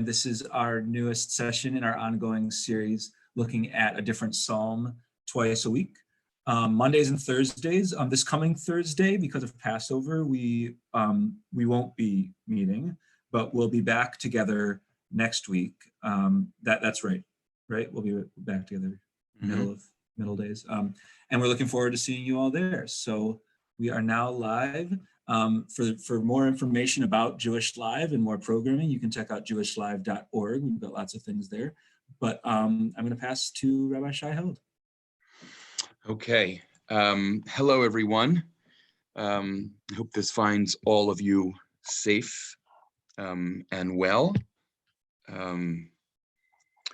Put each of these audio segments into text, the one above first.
This is our newest session in our ongoing series looking at a different psalm twice a week. Mondays and Thursdays. This coming Thursday, because of Passover, we won't be meeting, but we'll be back together next week. That's right? We'll be back together middle days, and we're looking forward to seeing you all there. So we are now live. For more information about Jewish Live and more programming, you can check out jewishlive.org. We've got lots of things there. But I'm going to pass to Rabbi Shai Held. Okay. Hello, everyone. I hope this finds all of you safe and well.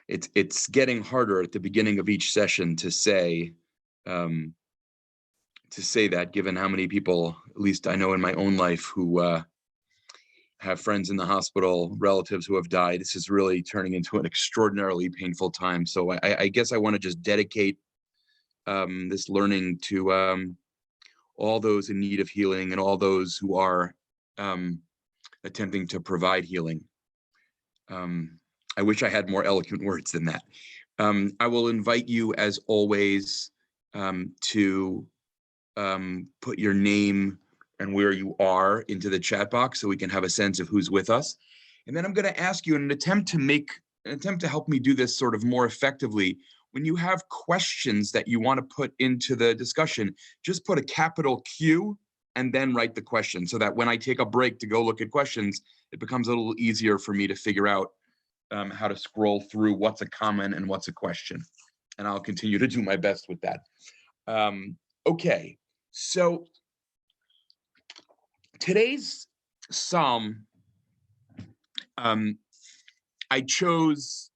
It's getting harder at the beginning of each session to say that, given how many people, at least I know in my own life, who have friends in the hospital, relatives who have died. This is really turning into an extraordinarily painful time. So I guess I want to just dedicate this learning to all those in need of healing and all those who are attempting to provide healing. I wish I had more eloquent words than that. I will invite you, as always, to put your name and where you are into the chat box so we can have a sense of who's with us. And then I'm going to ask you, in an attempt to help me do this sort of more effectively, when you have questions that you want to put into the discussion, just put a capital Q and then write the question, so that when I take a break to go look at questions, it becomes a little easier for me to figure out how to scroll through what's a comment and what's a question. And I'll continue to do my best with that. Okay, so today's psalm, I chose,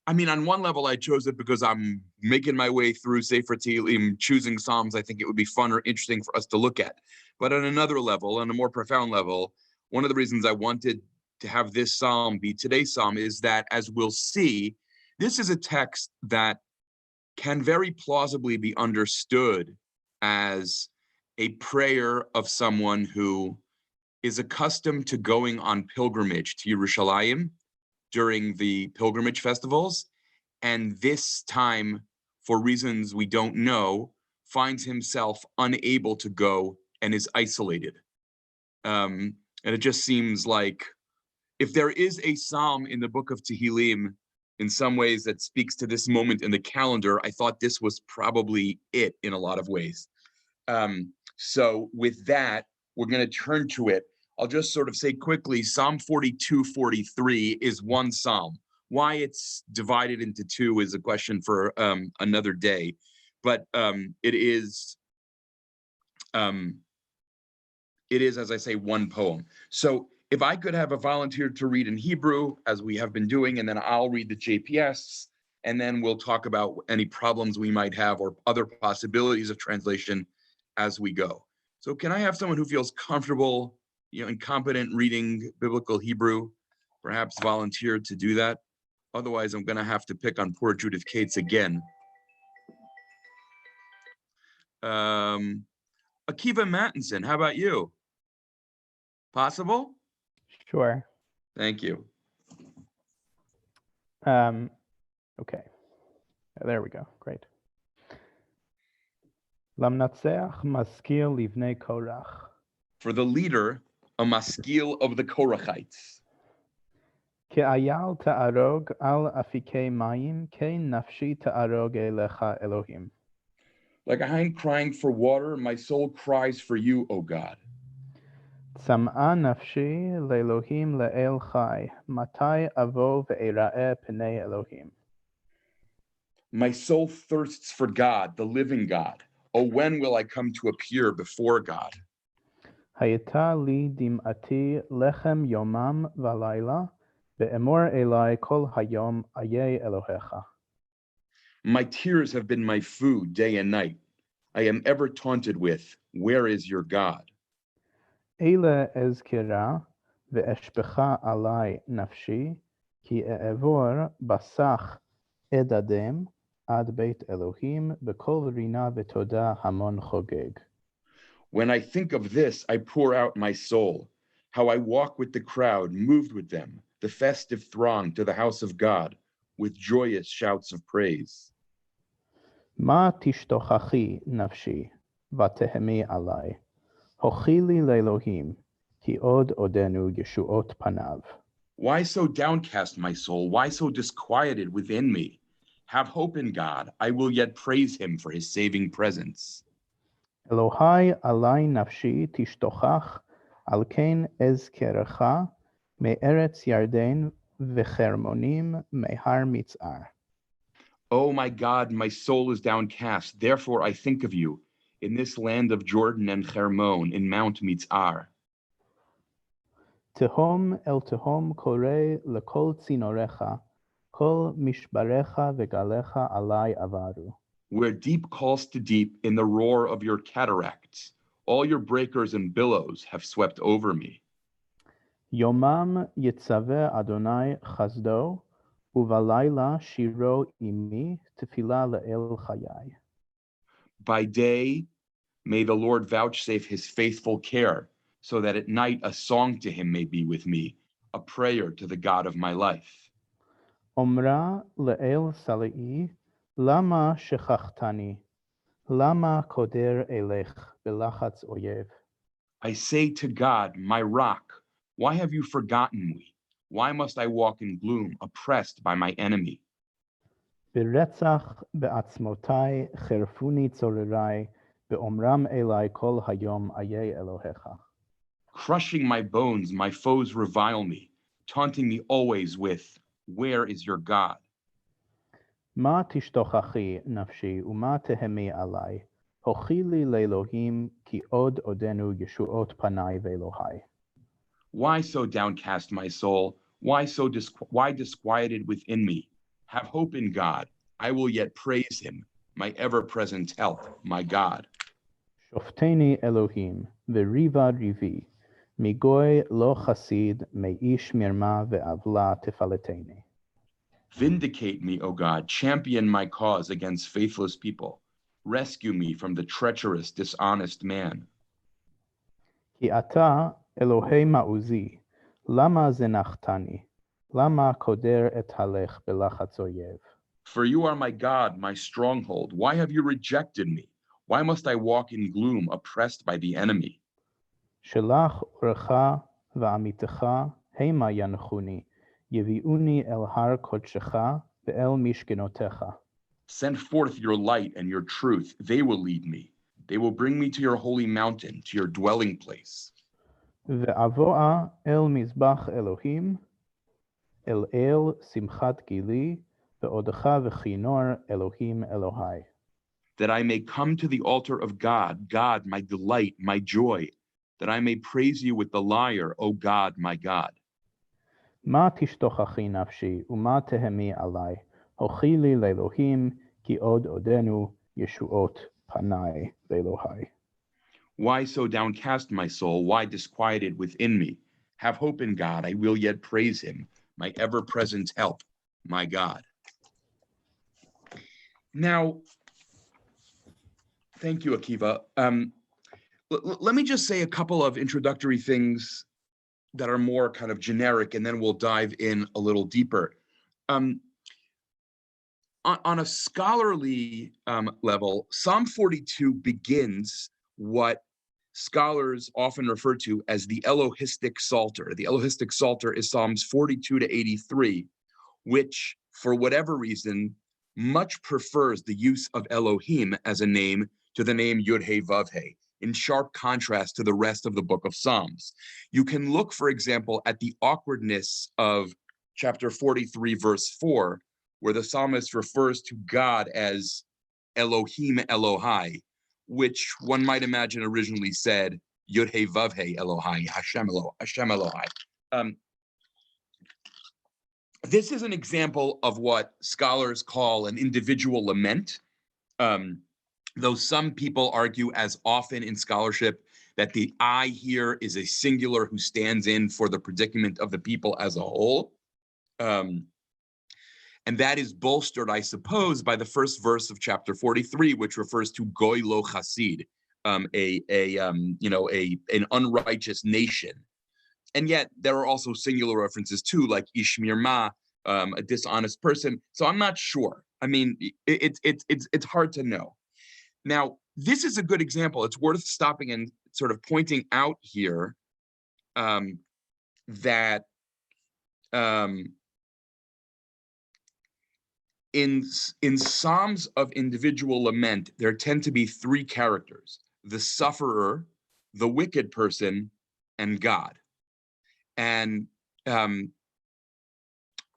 on one level, I chose it because I'm making my way through Sefer Tehillim, choosing psalms I think it would be fun or interesting for us to look at. But on another level, on a more profound level, one of the reasons I wanted to have this psalm be today's psalm is that, as we'll see, this is a text that can very plausibly be understood as a prayer of someone who is accustomed to going on pilgrimage to Yerushalayim during the pilgrimage festivals, and this time, for reasons we don't know, finds himself unable to go and is isolated. And it just seems like, if there is a psalm in the book of Tehillim, in some ways that speaks to this moment in the calendar, I thought this was probably it in a lot of ways. So with that, we're going to turn to it. I'll just sort of say quickly, Psalm 42, 43 is one psalm. Why it's divided into two is a question for another day, but it is, as I say, one poem. So if I could have a volunteer to read in Hebrew, as we have been doing, and then I'll read the JPS, and then we'll talk about any problems we might have or other possibilities of translation as we go. So can I have someone who feels comfortable, and competent reading biblical Hebrew, perhaps volunteer to do that? Otherwise, I'm going to have to pick on poor Judith Cates again. Akiva Mattinson, how about you? Possible? Sure. Thank you. Okay. There we go. Great. Lamnatseach maskil livnei Korach. For the leader, a maskil of the Korachites. Ke'ayal ta'arog al afikei mayim, ke nafshi ta'arog elecha Elohim. Like a hind crying for water, my soul cries for you, O God. Tzam'a nafshi le'Elohim le'el chai, matai avo ve'era'eh pnei Elohim. My soul thirsts for God, the living God. Oh, when will I come to appear before God? Hayata li dim'ati lechem yomam v'layla, ve'emor elai kol hayom ayeh Elohecha. My tears have been my food day and night. I am ever taunted with, where is your God? Eile ezkira ve'eshpecha alai nafshi, ki e'evor basach edadem ad beit Elohim b'kol rina v'toda hamon chogeg. When I think of this, I pour out my soul, how I walk with the crowd, moved with them. the festive throng to the house of God with joyous shouts of praise. מה תשתוכחי נפשי ותהמי עלי, הוכי לי לאלוהים, כי עוד עודנו ישועות פניו. Why so downcast, my soul? Why so disquieted within me? Have hope in God. I will yet praise him for his saving presence. אלוהי עלי נפשי תשתוכח, על כן אזכרך מארץ ירדן וחרמונים מהר מצער. Oh, my God, my soul is downcast. Therefore, I think of you in this land of Jordan and Hermon, in Mount Mitzar. תהום אל תהום קורא לכל צינוריך, כל משבריך וגליך עלי עברו. Where deep calls to deep in the roar of your cataracts, all your breakers and billows have swept over me. יומם יצווה אדוני חסדו, ובלילה שירו עמי תפילה לאל חיי. By day, may the Lord vouchsafe his faithful care, so that at night a song to him may be with me, a prayer to the God of my life. אומרה לאל סלעי, למה שכחתני? למה קודר אלך בלחץ אויב? I say to God, my rock, why have you forgotten me? Why must I walk in gloom, oppressed by my enemy? ברצח בעצמותי חרפוני צוררי, באומרם אלי כל היום איה אלוהיך. Crushing my bones, my foes revile me, taunting me always with, where is your God? מה תשתוכחי נפשי ומה תהמי עלי? הוכי לי לאלוהים, כי עוד עודנו ישועות פניי ואלוהי. Why so downcast, my soul? Why disquieted within me? Have hope in God. I will yet praise him, my ever-present help, my God. שופטני אלוהים, וריבה ריבי, מגוי לא חסיד, מאיש מרמה ועוולה תפלטני. Vindicate me, O God, champion my cause against faithless people. Rescue me from the treacherous, dishonest man. כי אתה אלוהי מעוזי, למה זנחתני? למה קודר אתהלך בלחץ אויב? For you are my God, my stronghold. Why have you rejected me? Why must I walk in gloom, oppressed by the enemy? שלח אורך ועמיתך המה ינחוני, יביאוני אל הר קודשך ואל משכנותיך. Send forth your light and your truth. They will lead me. They will bring me to your holy mountain, to your dwelling place. ואבואה אל מזבח אלוהים, אל שמחת גילי, ועודך וכינור אלוהים אלוהי. That I may come to the altar of God, God, my delight, my joy, that I may praise you with the lyre, O God, my God. מה תשתוכחי נפשי ומה תהמי עלי? הוכי לי לאלוהים, כי עוד עודנו ישועות פניי ואלוהי. Why so downcast, my soul? Why disquieted within me? Have hope in God. I will yet praise him, my ever-present help, my God. Now, thank you, Akiva. Let me just say a couple of introductory things that are more kind of generic, and then we'll dive in a little deeper. On a scholarly level, Psalm 42 begins what scholars often refer to as the Elohistic Psalter. The Elohistic Psalter is Psalms 42 to 83, which, for whatever reason, much prefers the use of Elohim as a name to the name Yud-He-Vav-He, in sharp contrast to the rest of the book of Psalms. You can look, for example, at the awkwardness of chapter 43, verse 4, where the psalmist refers to God as Elohim Elohai, which one might imagine originally said Yud-He-Vav-He Elohai, Hashem Elohai. This is an example of what scholars call an individual lament, though some people argue, as often in scholarship, that the I here is a singular who stands in for the predicament of the people as a whole. And that is bolstered, I suppose, by the first verse of chapter 43, which refers to Goy lo Chasid, an unrighteous nation. And yet there are also singular references too, like Ishmirma, a dishonest person. So I'm not sure. I mean, it's hard to know. Now, this is a good example. It's worth stopping and sort of pointing out here that in Psalms of individual lament, there tend to be three characters: the sufferer, the wicked person, and God. And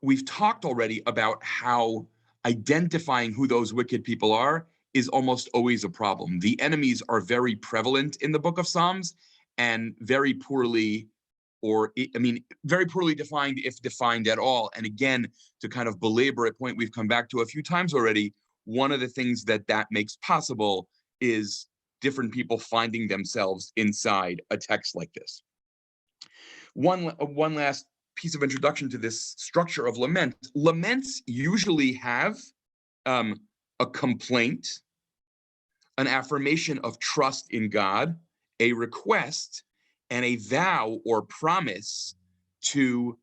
we've talked already about how identifying who those wicked people are is almost always a problem. The enemies are very prevalent in the book of Psalms and very poorly, very poorly defined, if defined at all. And again, to kind of belabor a point we've come back to a few times already, one of the things that makes possible is different people finding themselves inside a text like this. One last piece of introduction to this structure of lament. Laments usually have a complaint, an affirmation of trust in God, a request, and a vow or promise to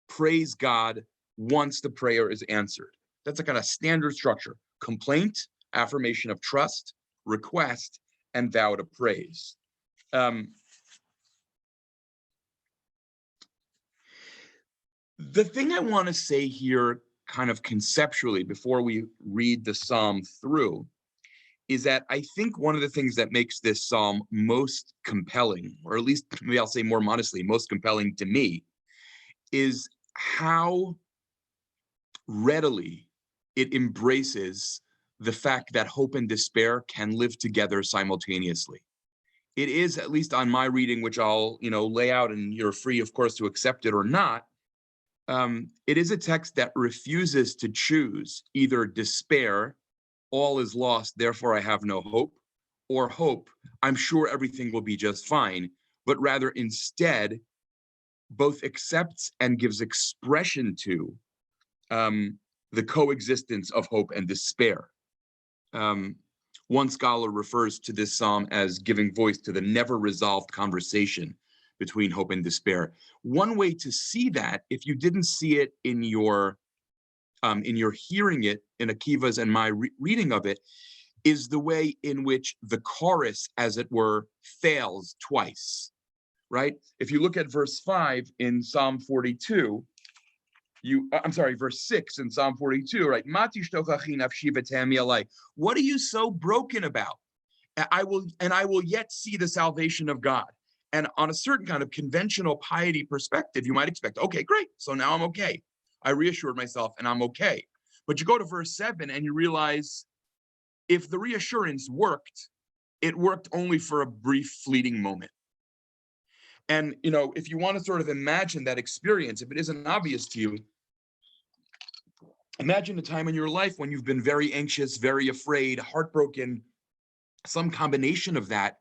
praise God once the prayer is answered. That's a kind of standard structure: complaint, affirmation of trust, request, and vow to praise. The thing I want to say here, kind of conceptually, before we read the psalm through, is that I think one of the things that makes this psalm most compelling, or at least maybe I'll say more modestly, most compelling to me, is how readily it embraces the fact that hope and despair can live together simultaneously. It is, at least on my reading, which I'll lay out, and you're free, of course, to accept it or not, it is a text that refuses to choose either despair, all is lost, therefore I have no hope, or hope, I'm sure everything will be just fine, but rather instead both accepts and gives expression to the coexistence of hope and despair. One scholar refers to this psalm as giving voice to the never resolved conversation between hope and despair. One way to see that, if you didn't see it in your hearing it in Akiva's and my reading of it, is the way in which the chorus, as it were, fails twice, right? If you look at verse 5 in Psalm 42, verse 6 in Psalm 42, right? What are you so broken about? I will yet see the salvation of God. And on a certain kind of conventional piety perspective, you might expect, okay, great, so now I'm okay. I reassured myself and I'm okay. But you go to verse 7 and you realize if the reassurance worked, it worked only for a brief fleeting moment. And, if you want to sort of imagine that experience, if it isn't obvious to you, imagine a time in your life when you've been very anxious, very afraid, heartbroken, some combination of that,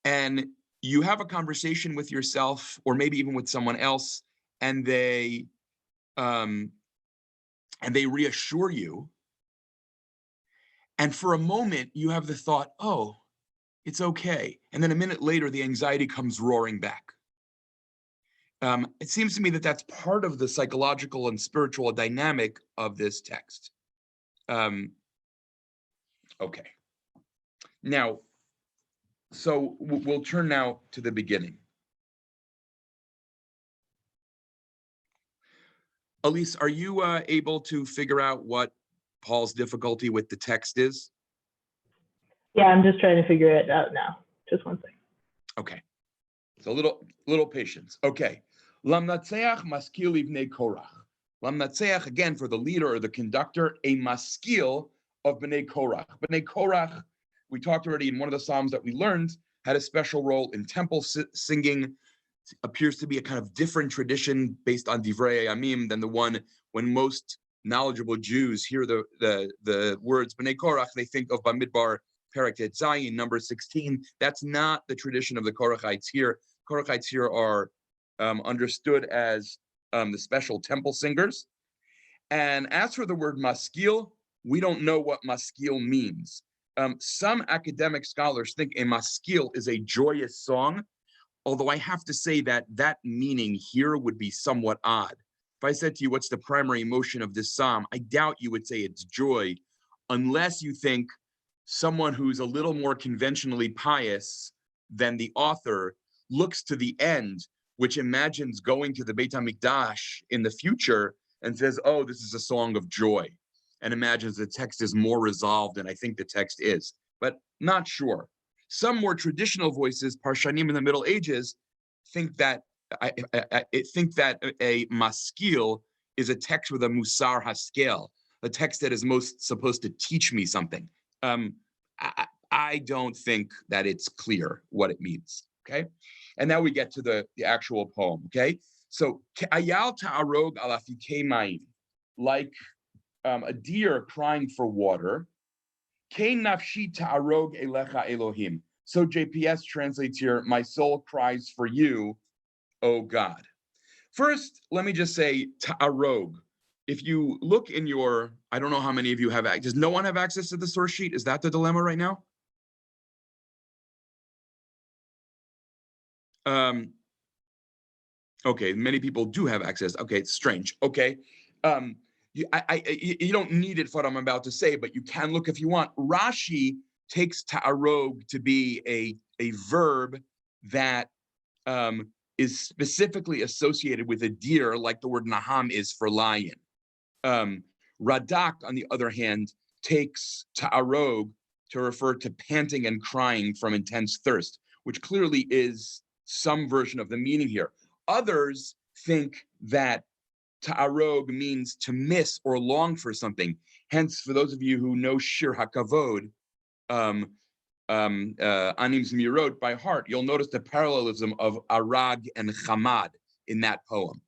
and you have a conversation with yourself, or maybe even with someone else, and they reassure you. And for a moment, you have the thought, oh, it's okay. And then a minute later, the anxiety comes roaring back. It seems to me that that's part of the psychological and spiritual dynamic of this text. Okay. Now, so we'll turn now to the beginning. Elise, are you able to figure out what Paul's difficulty with the text is? Yeah, I'm just trying to figure it out now. Just one second. Okay. So a little patience. Okay. Lamnatseach maskil ibnei Korach. Lamnatseach, again, for the leader or the conductor, a maskil of bnei Korach. Bnei Korach, we talked already in one of the Psalms that we learned, had a special role in temple singing. Appears to be a kind of different tradition based on Divrei Yamim than the one when most knowledgeable Jews hear the words Bnei Korach, they think of Bamidbar Perek Tet Zayin, number 16. That's not the tradition of the Korachites here. Korachites here are understood as the special temple singers. And as for the word maskil, we don't know what maskil means. Some academic scholars think a maskil is a joyous song. Although I have to say that that meaning here would be somewhat odd. If I said to you, what's the primary emotion of this psalm? I doubt you would say it's joy, unless you think someone who's a little more conventionally pious than the author looks to the end, which imagines going to the Beit HaMikdash in the future and says, oh, this is a song of joy, and imagines the text is more resolved than I think the text is, but not sure. Some more traditional voices, Parshanim in the Middle Ages, think that I think that a maskil is a text with a musar haskel, a text that is most supposed to teach me something. I don't think that it's clear what it means, okay? And now we get to the actual poem, okay? So, ayal ta'arog al afikei mayim, like a deer crying for water, kein nafshi ta'arog elecha Elohim. So JPS translates here, my soul cries for you, O God. First, let me just say ta'arog. If you look in your, I don't know how many of you have, does no one have access to the source sheet? Is that the dilemma right now? Okay, many people do have access. Okay, it's strange. Okay, you don't need it for what I'm about to say, but you can look if you want. Rashi takes ta'arog to be a verb that is specifically associated with a deer, like the word naham is for lion. Radak, on the other hand, takes ta'arog to refer to panting and crying from intense thirst, which clearly is some version of the meaning here. Others think that ta'arog means to miss or long for something. Hence, for those of you who know Shir HaKavod, Anim Zmirot by heart, you'll notice the parallelism of arag and chamad in that poem.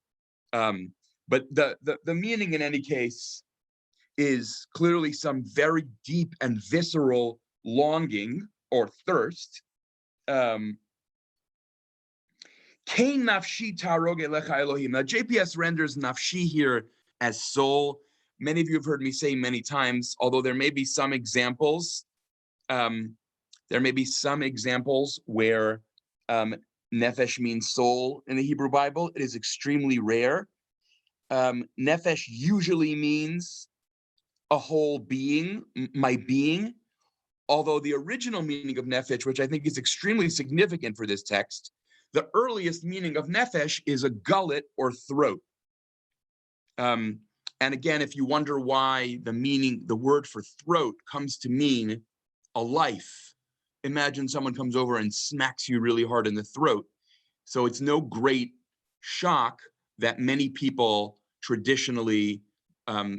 But the meaning in any case is clearly some very deep and visceral longing or thirst. Kein nafshi ta'arog elecha Elohim. Now, JPS renders nafshi here as soul. Many of you have heard me say many times, although there may be some examples, where nefesh means soul in the Hebrew Bible. It is extremely rare. Nefesh usually means a whole being, my being, although the original meaning of nefesh, which I think is extremely significant for this text, the earliest meaning of nefesh is a gullet or throat. And again, if you wonder why the word for throat comes to mean a life, imagine someone comes over and smacks you really hard in the throat. So it's no great shock that many people traditionally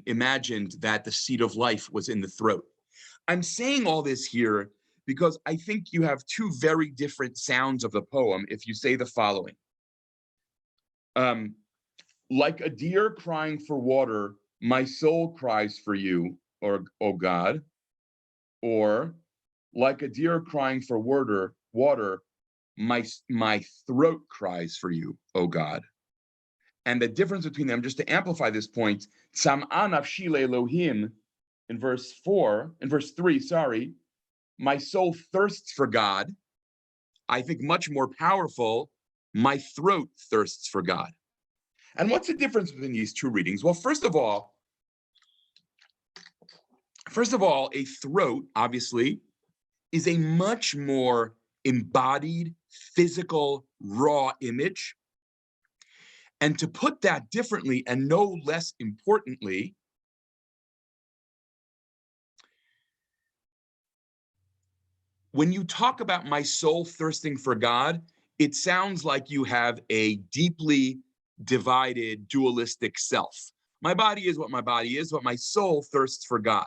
imagined that the seat of life was in the throat. I'm saying all this here because I think you have two very different sounds of the poem if you say the following. Like a deer crying for water, my soul cries for you, or O God. Or like a deer crying for water, my throat cries for you, O God. And the difference between them, just to amplify this point, Tzam'a nafshi le'Elohim, in verse 3, my soul thirsts for God. I think much more powerful, my throat thirsts for God. And what's the difference between these two readings? Well, first of all, a throat, obviously, is a much more embodied, physical, raw image. And to put that differently, and no less importantly, when you talk about my soul thirsting for God, it sounds like you have a deeply divided, dualistic self. My body is what my body is, but my soul thirsts for God.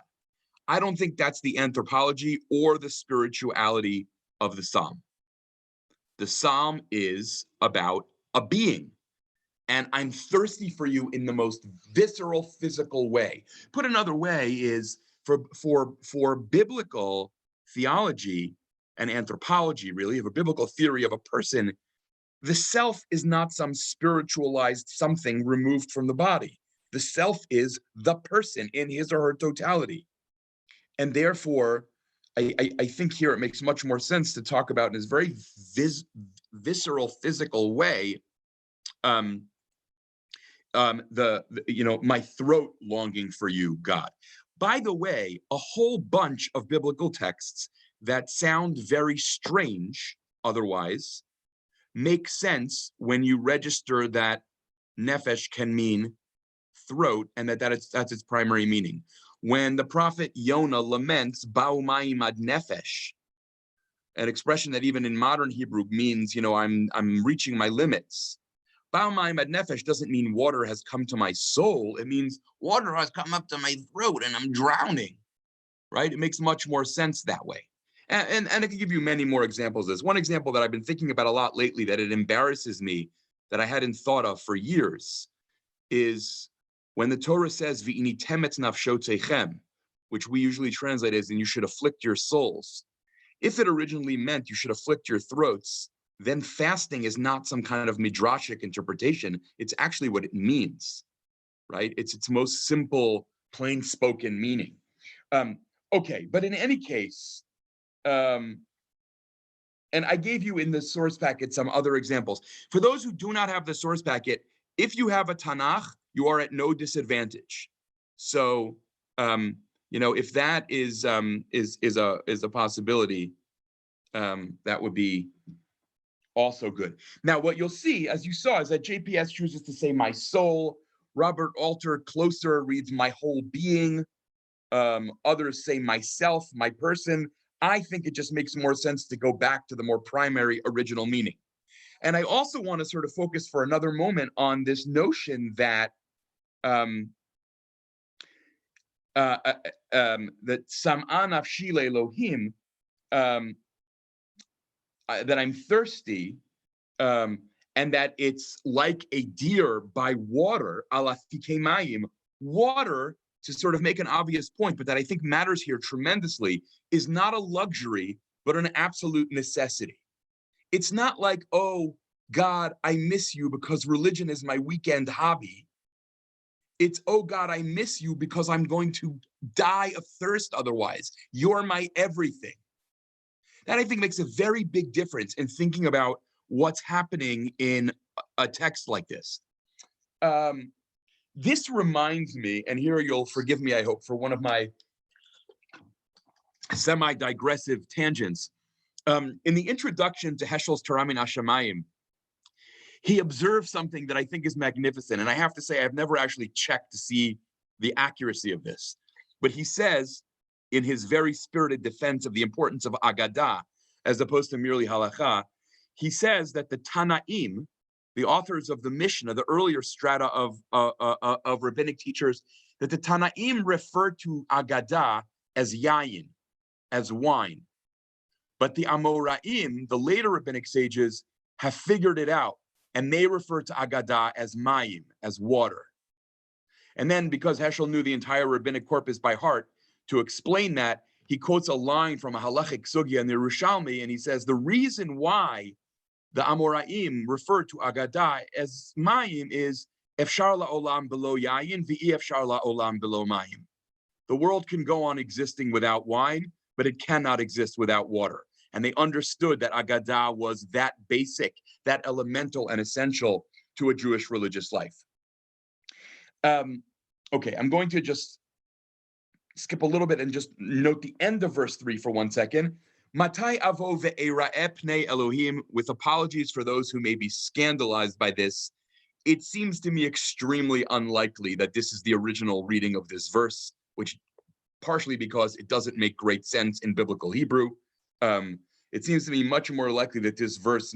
I don't think that's the anthropology or the spirituality of the psalm. The psalm is about a being, and I'm thirsty for you in the most visceral, physical way. Put another way is for biblical theology and anthropology, really, of a biblical theory of a person, the self is not some spiritualized something removed from the body. The self is the person in his or her totality. And therefore, I think here it makes much more sense to talk about in this very visceral, physical way, my throat longing for you, God. By the way, a whole bunch of biblical texts that sound very strange otherwise make sense when you register that nefesh can mean throat and that's its primary meaning. When the prophet Yonah laments ba'u mayim ad nefesh, an expression that even in modern Hebrew means, I'm reaching my limits. Ba'u mayim ad nefesh doesn't mean water has come to my soul. It means water has come up to my throat and I'm drowning, right? It makes much more sense that way. And I can give you many more examples of this. One example that I've been thinking about a lot lately that it embarrasses me, that I hadn't thought of for years, is when the Torah says, V'ini temetz nafshotechem, which we usually translate as, and you should afflict your souls. If it originally meant you should afflict your throats, then fasting is not some kind of midrashic interpretation. It's actually what it means, right? It's its most simple, plain spoken meaning. Okay, but in any case, and I gave you in the source packet some other examples. For those who do not have the source packet, if you have a Tanakh, you are at no disadvantage. So, if that is a possibility, that would be also good. Now, what you'll see, as you saw, is that JPS chooses to say my soul. Robert Alter closer reads my whole being. Others say myself, my person. I think it just makes more sense to go back to the more primary original meaning. And I also want to sort of focus for another moment on this notion that that sam'a nafshi le'Elohim, that I'm thirsty, and that it's like a deer by water, ala fikei mayim, water, to sort of make an obvious point, but that I think matters here tremendously, is not a luxury, but an absolute necessity. It's not like, oh, God, I miss you because religion is my weekend hobby. It's, oh, God, I miss you because I'm going to die of thirst otherwise. You're my everything. That, I think, makes a very big difference in thinking about what's happening in a text like this. This reminds me, and here you'll forgive me, I hope, for one of my semi-digressive tangents. In the introduction to Heschel's Torah Min Hashamayim, he observes something that I think is magnificent. And I have to say, I've never actually checked to see the accuracy of this. But he says, in his very spirited defense of the importance of Agadah, as opposed to merely Halakha, he says that the Tanaim, the authors of the Mishnah, the earlier strata of rabbinic teachers, that the Tanaim refer to Agadah as yayin, as wine. But the Amoraim, the later rabbinic sages, have figured it out, and they refer to Agadah as mayim, as water. And then, because Heschel knew the entire rabbinic corpus by heart, to explain that, he quotes a line from a halachic sugya in the Yerushalmi, and he says, the reason why the Amoraim refer to Agadah as mayim is efshar la'olam below yayin v'i efshar la'olam below mayim. The world can go on existing without wine, but it cannot exist without water. And they understood that Agadah was that basic, that elemental and essential to a Jewish religious life. Okay, I'm going to just skip a little bit and just note the end of verse 3 for 1 second. Matai avo ve'era'eh pnei Elohim, with apologies for those who may be scandalized by this. It seems to me extremely unlikely that this is the original reading of this verse, which partially because it doesn't make great sense in biblical Hebrew. It seems to me much more likely that this verse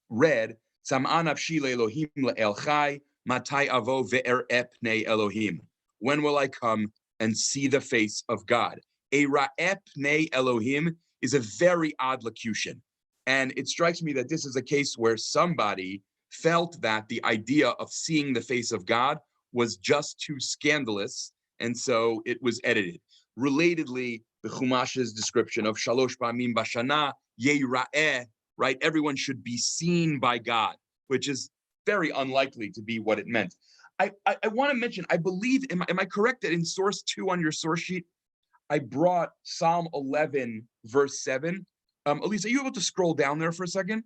read, Sam'a nafshi le'Elohim le'el chai, matai avo ve'era'eh pnei Elohim. When will I come and see the face of God? Era'eh pnei Elohim is a very odd locution. And it strikes me that this is a case where somebody felt that the idea of seeing the face of God was just too scandalous, and so it was edited. Relatedly, the Chumash's description of Shalosh Pamim Bashana, Yeira'eh, right? Everyone should be seen by God, which is very unlikely to be what it meant. I want to mention, I believe, am I correct that in source 2 on your source sheet, I brought Psalm 11, verse 7. Elise, are you able to scroll down there for a second?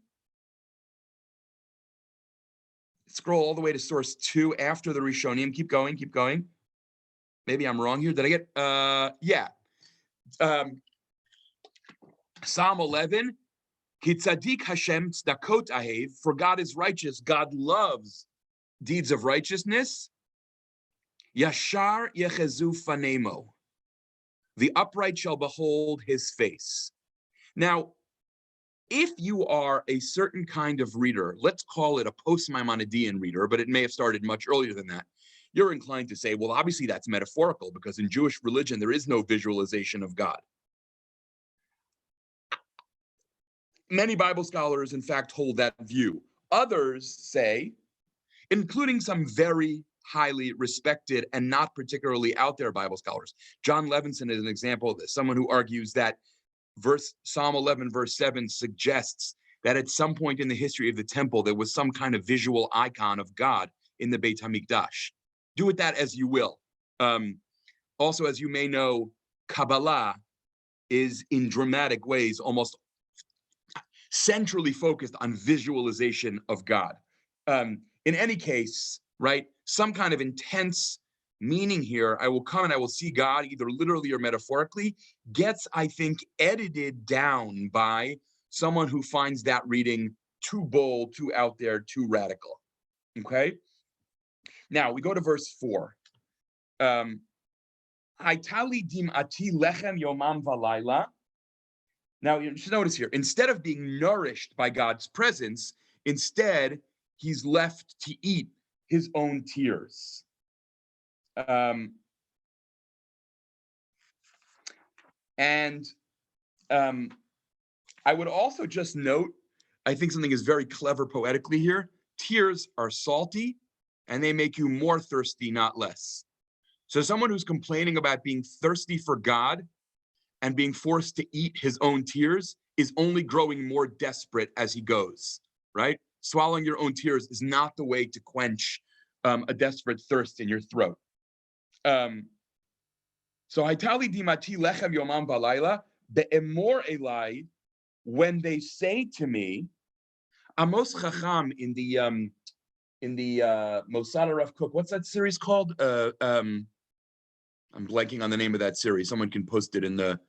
scroll all the way to source 2 after the Rishonim. Keep going, keep going. Maybe I'm wrong here. Did I get, yeah. Psalm 11, Ki tzadik Hashem tzedakot ahev, for God is righteous, God loves deeds of righteousness. Yashar yechezu fanemo, the upright shall behold his face. Now, if you are a certain kind of reader, let's call it a post-Maimonidean reader, but it may have started much earlier than that, you're inclined to say, well, obviously that's metaphorical, because in Jewish religion, there is no visualization of God. Many Bible scholars, in fact, hold that view. Others say, including some very highly respected and not particularly out there Bible scholars. John Levinson is an example of this, someone who argues that Psalm 11, verse 7 suggests that at some point in the history of the temple, there was some kind of visual icon of God in the Beit HaMikdash. Do with that as you will. Also, as you may know, Kabbalah is in dramatic ways almost centrally focused on visualization of God. In any case, right, some kind of intense meaning here, I will come and I will see God, either literally or metaphorically, gets, I think, edited down by someone who finds that reading too bold, too out there, too radical. Okay? Now, we go to verse 4. Haitali dim'ati lechem yomam v'layla. Now, you should notice here, instead of being nourished by God's presence, instead, he's left to eat his own tears. I would also just note, I think something is very clever poetically here. Tears are salty, and they make you more thirsty, not less. So someone who's complaining about being thirsty for God and being forced to eat his own tears is only growing more desperate as he goes, right? Swallowing your own tears is not the way to quench a desperate thirst in your throat. So Haitali dimati lechem yomam v'layla be'emor elai, when they say to me, Amos Chacham in the Mosad HaRav Kook, what's that series called? I'm blanking on the name of that series. Someone can post it in the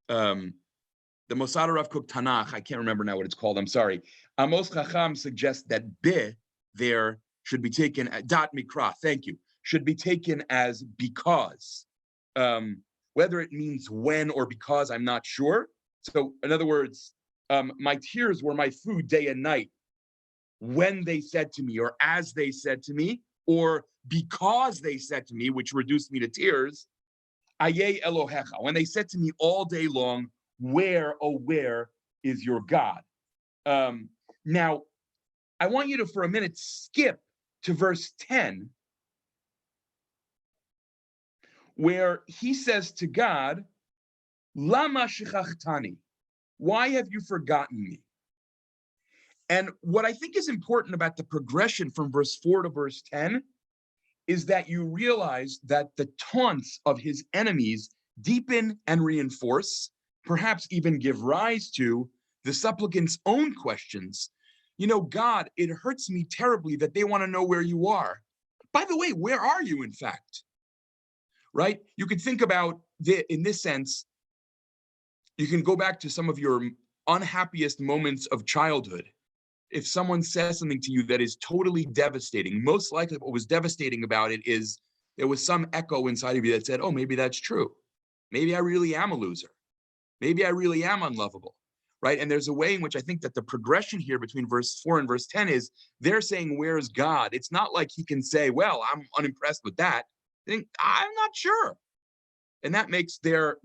Mosad HaRav Kook Tanakh. I can't remember now what it's called. I'm sorry. Amos Chacham suggests that be there should be taken at dat mikra. Thank you. Should be taken as because. Whether it means when or because, I'm not sure. So in other words, my tears were my food day and night when they said to me, or as they said to me, or because they said to me, which reduced me to tears, Ayeh Elohecha, when they said to me all day long, where, oh, where is your God? Now, I want you to, for a minute, skip to verse 10, where he says to God, Lama shechachtani, why have you forgotten me? And what I think is important about the progression from verse 4 to verse 10 is that you realize that the taunts of his enemies deepen and reinforce, perhaps even give rise to the supplicant's own questions. You know, God, it hurts me terribly that they want to know where you are. By the way, where are you, in fact? Right? You could think about, in this sense, you can go back to some of your unhappiest moments of childhood. If someone says something to you that is totally devastating, most likely what was devastating about it is there was some echo inside of you that said, oh, maybe that's true. Maybe I really am a loser. Maybe I really am unlovable, right? And there's a way in which I think that the progression here between verse 4 and verse 10 is they're saying, where's God? It's not like he can say, well, I'm unimpressed with that. I'm not sure. And that makes their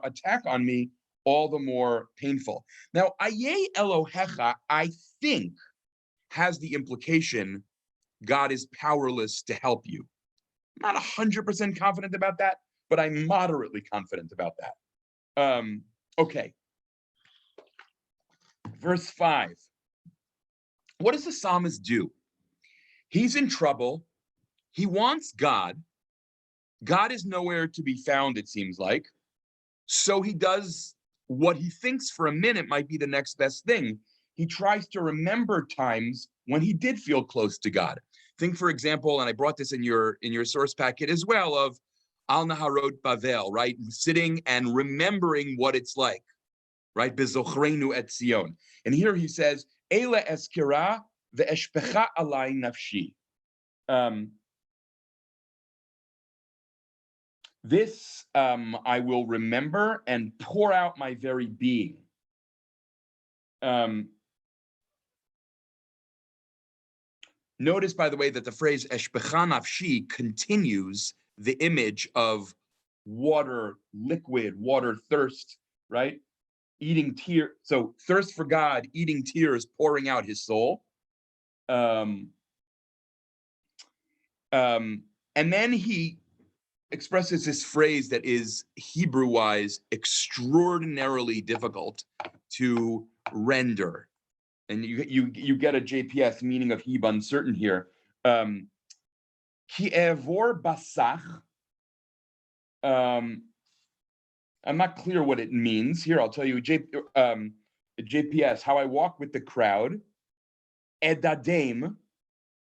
attack on me all the more painful. Now, Ayeh Elohecha, I think, has the implication God is powerless to help you. I'm not 100% confident about that, but I'm moderately confident about that. Okay. Verse 5. What does the psalmist do? He's in trouble. He wants God. God is nowhere to be found, it seems like. So he does what he thinks for a minute might be the next best thing. He tries to remember times when he did feel close to God. Think, for example, and I brought this in your source packet as well, of Al Naharot Bavel, right? Sitting and remembering what it's like, right? Bezochrenu et Zion. And here he says, Eile eskira ve'eshpecha alai nafshi. This I will remember and pour out my very being. Notice, by the way, that the phrase eshpecha nafshi continues the image of water, liquid, water thirst, right? Eating tears, so thirst for God, eating tears, pouring out his soul. And then he expresses this phrase that is Hebrew-wise extraordinarily difficult to render. And you get a JPS meaning of Heb uncertain here. Ki evor basach. I'm not clear what it means. Here, I'll tell you, JPS, how I walk with the crowd. Edadem,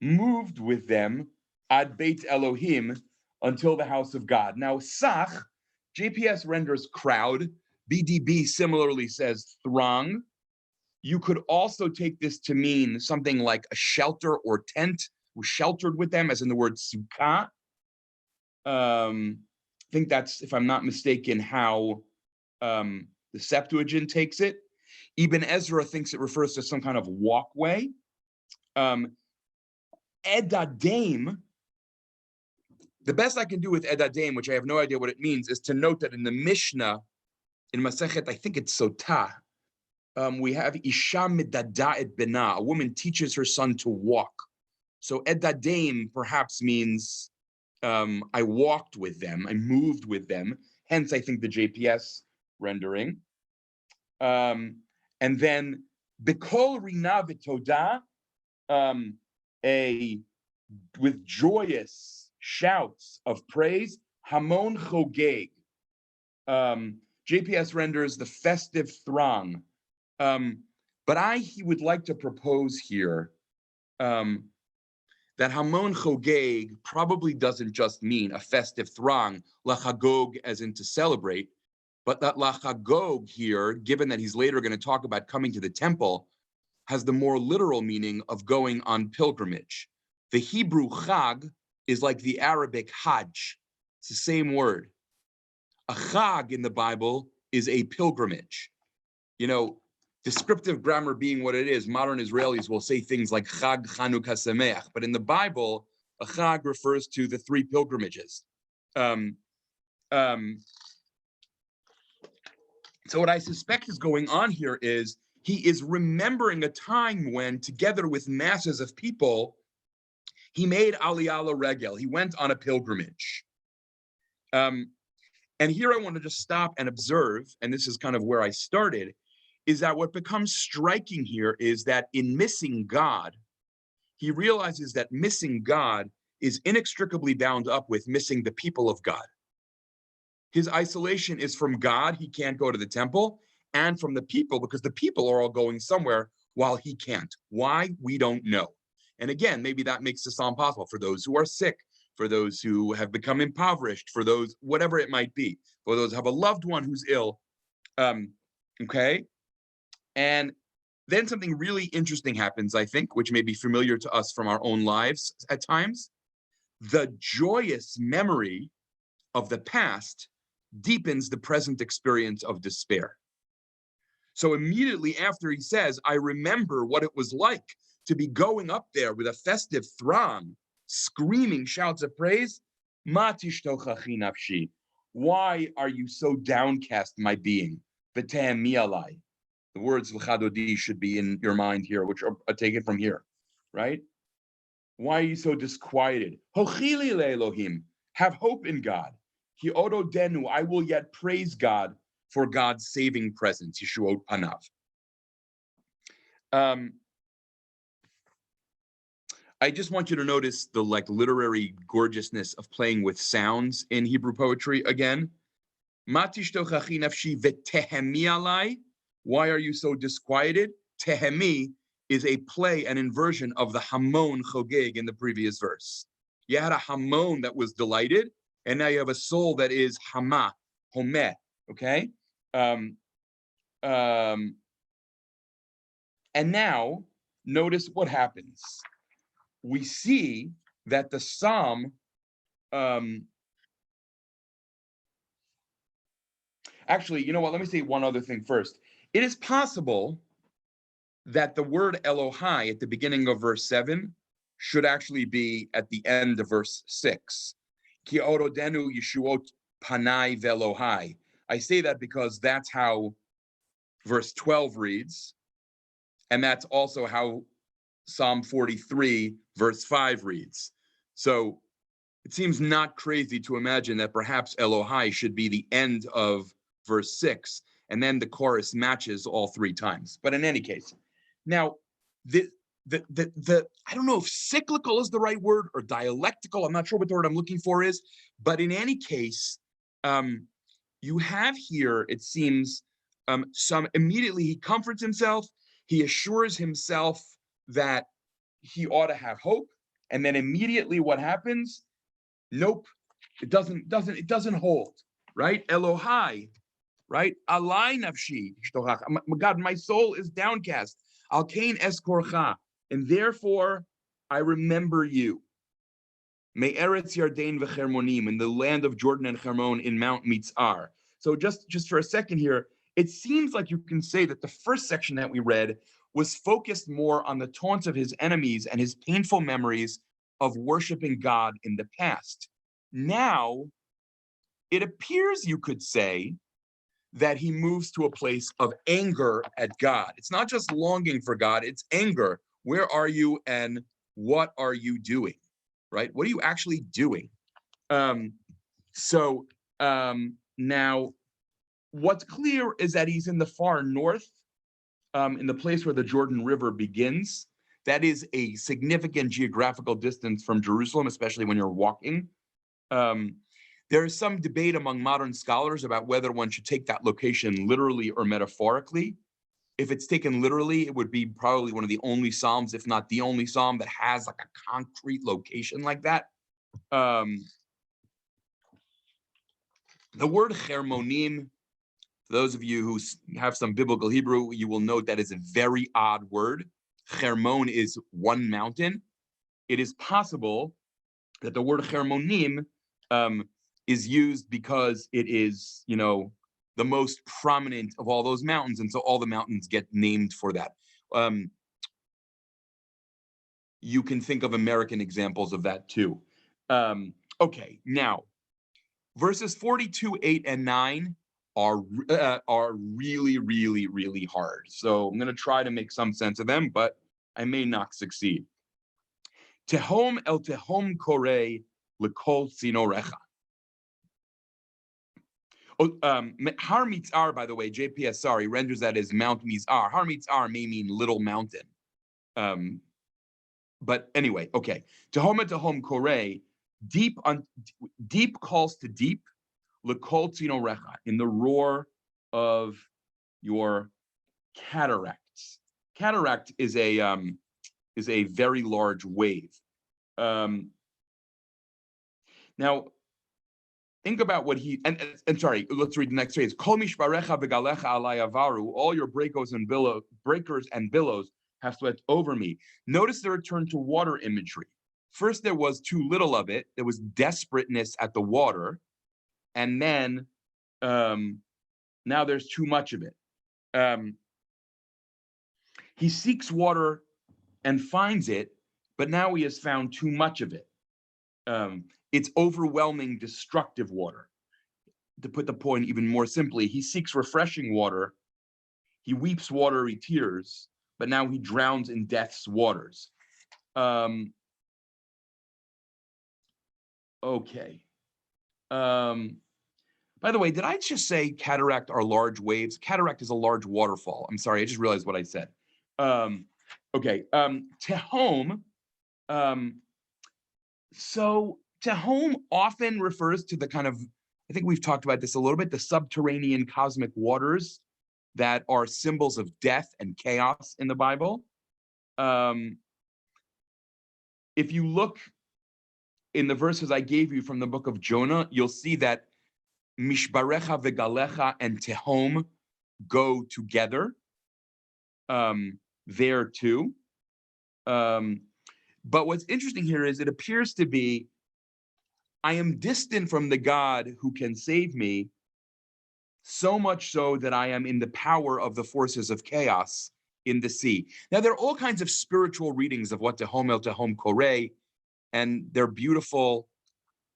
moved with them, ad beit Elohim, until the house of God. Now, sach, JPS renders crowd. BDB similarly says throng. You could also take this to mean something like a shelter or tent, sheltered with them, as in the word sukkah. I think that's, if I'm not mistaken, how the Septuagint takes it. Ibn Ezra thinks it refers to some kind of walkway. Edadem, the best I can do with Edadem, which I have no idea what it means, is to note that in the Mishnah, in Masechet, I think it's Sotah, we have Isha midada et bena, a woman teaches her son to walk. So Edadem perhaps means I walked with them, I moved with them, hence I think the JPS rendering. And then Bikol Rina v'toda, with joyous shouts of praise, Hamon Chogeg. JPS renders the festive throng. But he would like to propose here that Hamon Chogeg probably doesn't just mean a festive throng, lachagog as in to celebrate, but that lachagog here, given that he's later going to talk about coming to the temple, has the more literal meaning of going on pilgrimage. The Hebrew chag is like the Arabic hajj. It's the same word. A chag in the Bible is a pilgrimage. You know, descriptive grammar being what it is, modern Israelis will say things like chag, Chanukah, Sameach, but in the Bible, a chag refers to the three pilgrimages. So what I suspect is going on here is he is remembering a time when, together with masses of people, he made Aliyah Regel. He went on a pilgrimage. And here I want to just stop and observe, and this is kind of where I started, is that what becomes striking here is that in missing God, he realizes that missing God is inextricably bound up with missing the people of God. His isolation is from God, he can't go to the temple, and from the people, because the people are all going somewhere while he can't. Why? We don't know. And again, maybe that makes the psalm possible for those who are sick, for those who have become impoverished, for those, whatever it might be, for those who have a loved one who's ill. Okay? And then something really interesting happens, I think, which may be familiar to us from our own lives at times. The joyous memory of the past deepens the present experience of despair. So immediately after he says, I remember what it was like to be going up there with a festive throng, screaming shouts of praise, Ma tishtochachi nafshi. Why are you so downcast, my being? V'te'emi alai. The words l'chadodi should be in your mind here, which are taken from here, right? Why are you so disquieted? Hochili le'Elohim. Have hope in God. Ki odo denu. I will yet praise God for God's saving presence. Yeshuot panav. I just want you to notice the literary gorgeousness of playing with sounds in Hebrew poetry again. Ma tishtochachi nafshi v'tehemi alai. Why are you so disquieted? Tehemi is a play, an inversion of the Hamon Chogeg in the previous verse. You had a Hamon that was delighted, and now you have a soul that is Hama, Homeh, okay? And now, notice what happens. We see that the psalm, actually, you know what? Let me say one other thing first. It is possible that the word Elohai at the beginning of verse 7 should actually be at the end of verse 6. Ki orodenu yeshuot panai velohai. I say that because that's how verse 12 reads, and that's also how Psalm 43, verse 5 reads. So it seems not crazy to imagine that perhaps Elohai should be the end of verse 6, and then the chorus matches all three times. But in any case, now the I don't know if cyclical is the right word or dialectical. I'm not sure what the word I'm looking for is, but in any case, you have here, it seems, immediately he comforts himself, he assures himself that he ought to have hope, and then immediately what happens? Nope, it doesn't hold, right? Elohai, right? Alai nafshi, God, my soul is downcast. Al kain eskorcha, and therefore I remember you. Me eretz Yarden v'Chermonim, in the land of Jordan and Hermon, in Mount Mitzar. So just for a second here, it seems like you can say that the first section that we read was focused more on the taunts of his enemies and his painful memories of worshiping God in the past. Now, it appears you could say that he moves to a place of anger at God. It's not just longing for God, it's anger. Where are you and what are you doing, right? What are you actually doing? Now, what's clear is that he's in the far north, in the place where the Jordan River begins. That is a significant geographical distance from Jerusalem, especially when you're walking. There is some debate among modern scholars about whether one should take that location literally or metaphorically. If it's taken literally, it would be probably one of the only Psalms, if not the only Psalm, that has like a concrete location like that. The word Hermonim, for those of you who have some biblical Hebrew, you will note that is a very odd word. Hermon is one mountain. It is possible that the word Hermonim is used because it is, the most prominent of all those mountains, and so all the mountains get named for that. You can think of American examples of that too. Okay, now, verses 42, 8, and 9 are really, really, really hard. So I'm going to try to make some sense of them, but I may not succeed. Tehom el tehom korei lekol tzinorecha. Har Mitzar, by the way, JPS, sorry, renders that as Mount Mizar. Har Mitzar may mean little mountain. But anyway, okay. Tehom et tehom korei, deep calls to deep, lekol tzinorecha, in the roar of your cataracts. Cataract is a very large wave. Now, think about what he, and sorry, let's read the next phrase. Kol mishparecha v'galecha alai avaru, all your breakers and billows have swept over me. Notice the return to water imagery. First, there was too little of it. There was desperateness at the water. And then now there's too much of it. He seeks water and finds it, but now he has found too much of it. It's overwhelming, destructive water. To put the point even more simply, he seeks refreshing water. He weeps watery tears, but now he drowns in death's waters. Okay. By the way, did I just say cataract are large waves? Cataract is a large waterfall. I'm sorry, I just realized what I said. Okay, tehom. So tehom often refers to the kind of, I think we've talked about this a little bit, the subterranean cosmic waters that are symbols of death and chaos in the Bible. If you look in the verses I gave you from the book of Jonah, you'll see that Mishbarecha v'galecha and Tehom go together there too. But what's interesting here is it appears to be, I am distant from the God who can save me, so much so that I am in the power of the forces of chaos in the sea. Now, there are all kinds of spiritual readings of what Tehom el Tehom Koreh, and they're beautiful.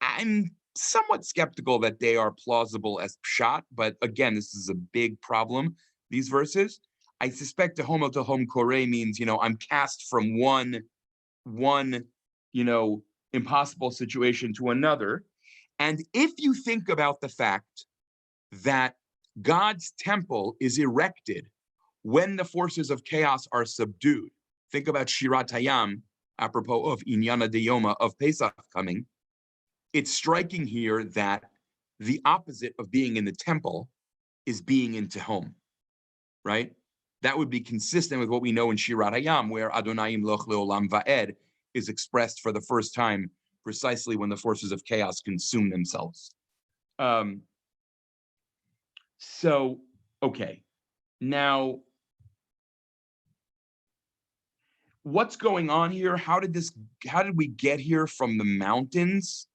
I'm somewhat skeptical that they are plausible as pshat, but again, this is a big problem, these verses. I suspect Tehom el Tehom Koreh means, I'm cast from one impossible situation to another. And if you think about the fact that God's temple is erected when the forces of chaos are subdued, think about Shirat Hayam, apropos of Inyana de Yoma of Pesach coming. It's striking here that the opposite of being in the temple is being in Tehom, right? That would be consistent with what we know in Shirat Hayam, where Adonai Yimloch Leolam Va'ed is expressed for the first time precisely when the forces of chaos consume themselves. So, okay. Now, what's going on here? How did we get here from the mountains?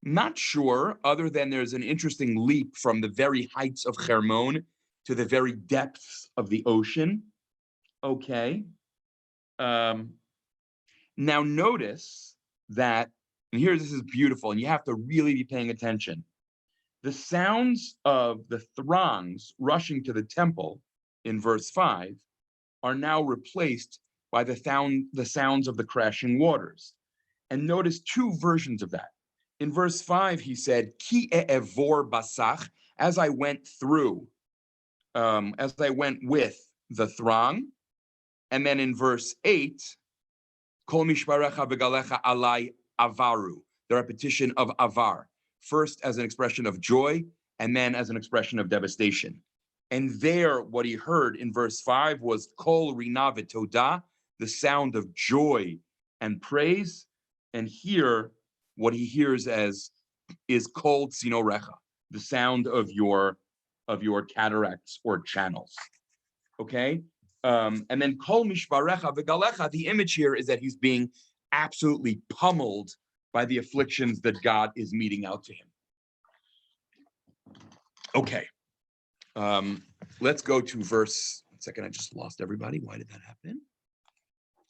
Not sure, other than there's an interesting leap from the very heights of Hermon to the very depths of the ocean. Okay. Now notice that, and here this is beautiful, and you have to really be paying attention. The sounds of the throngs rushing to the temple in verse 5 are now replaced by the sounds of the crashing waters. And notice two versions of that. In verse 5, he said, Ki evor basach, as I went through, as I went with the throng. And then in verse 8, Kol mishparecha v'galecha alai avaru, the repetition of avar, first as an expression of joy, and then as an expression of devastation. And there, what he heard in verse 5 was kol rina v'todah, the sound of joy and praise. And here, what he hears as is kol tzinorecha, the sound of your cataracts or channels. Okay? And then kol mishparecha v'galecha, the image here is that he's being absolutely pummeled by the afflictions that God is meting out to him. Okay. Let's go to verse, one second, I just lost everybody. Why did that happen?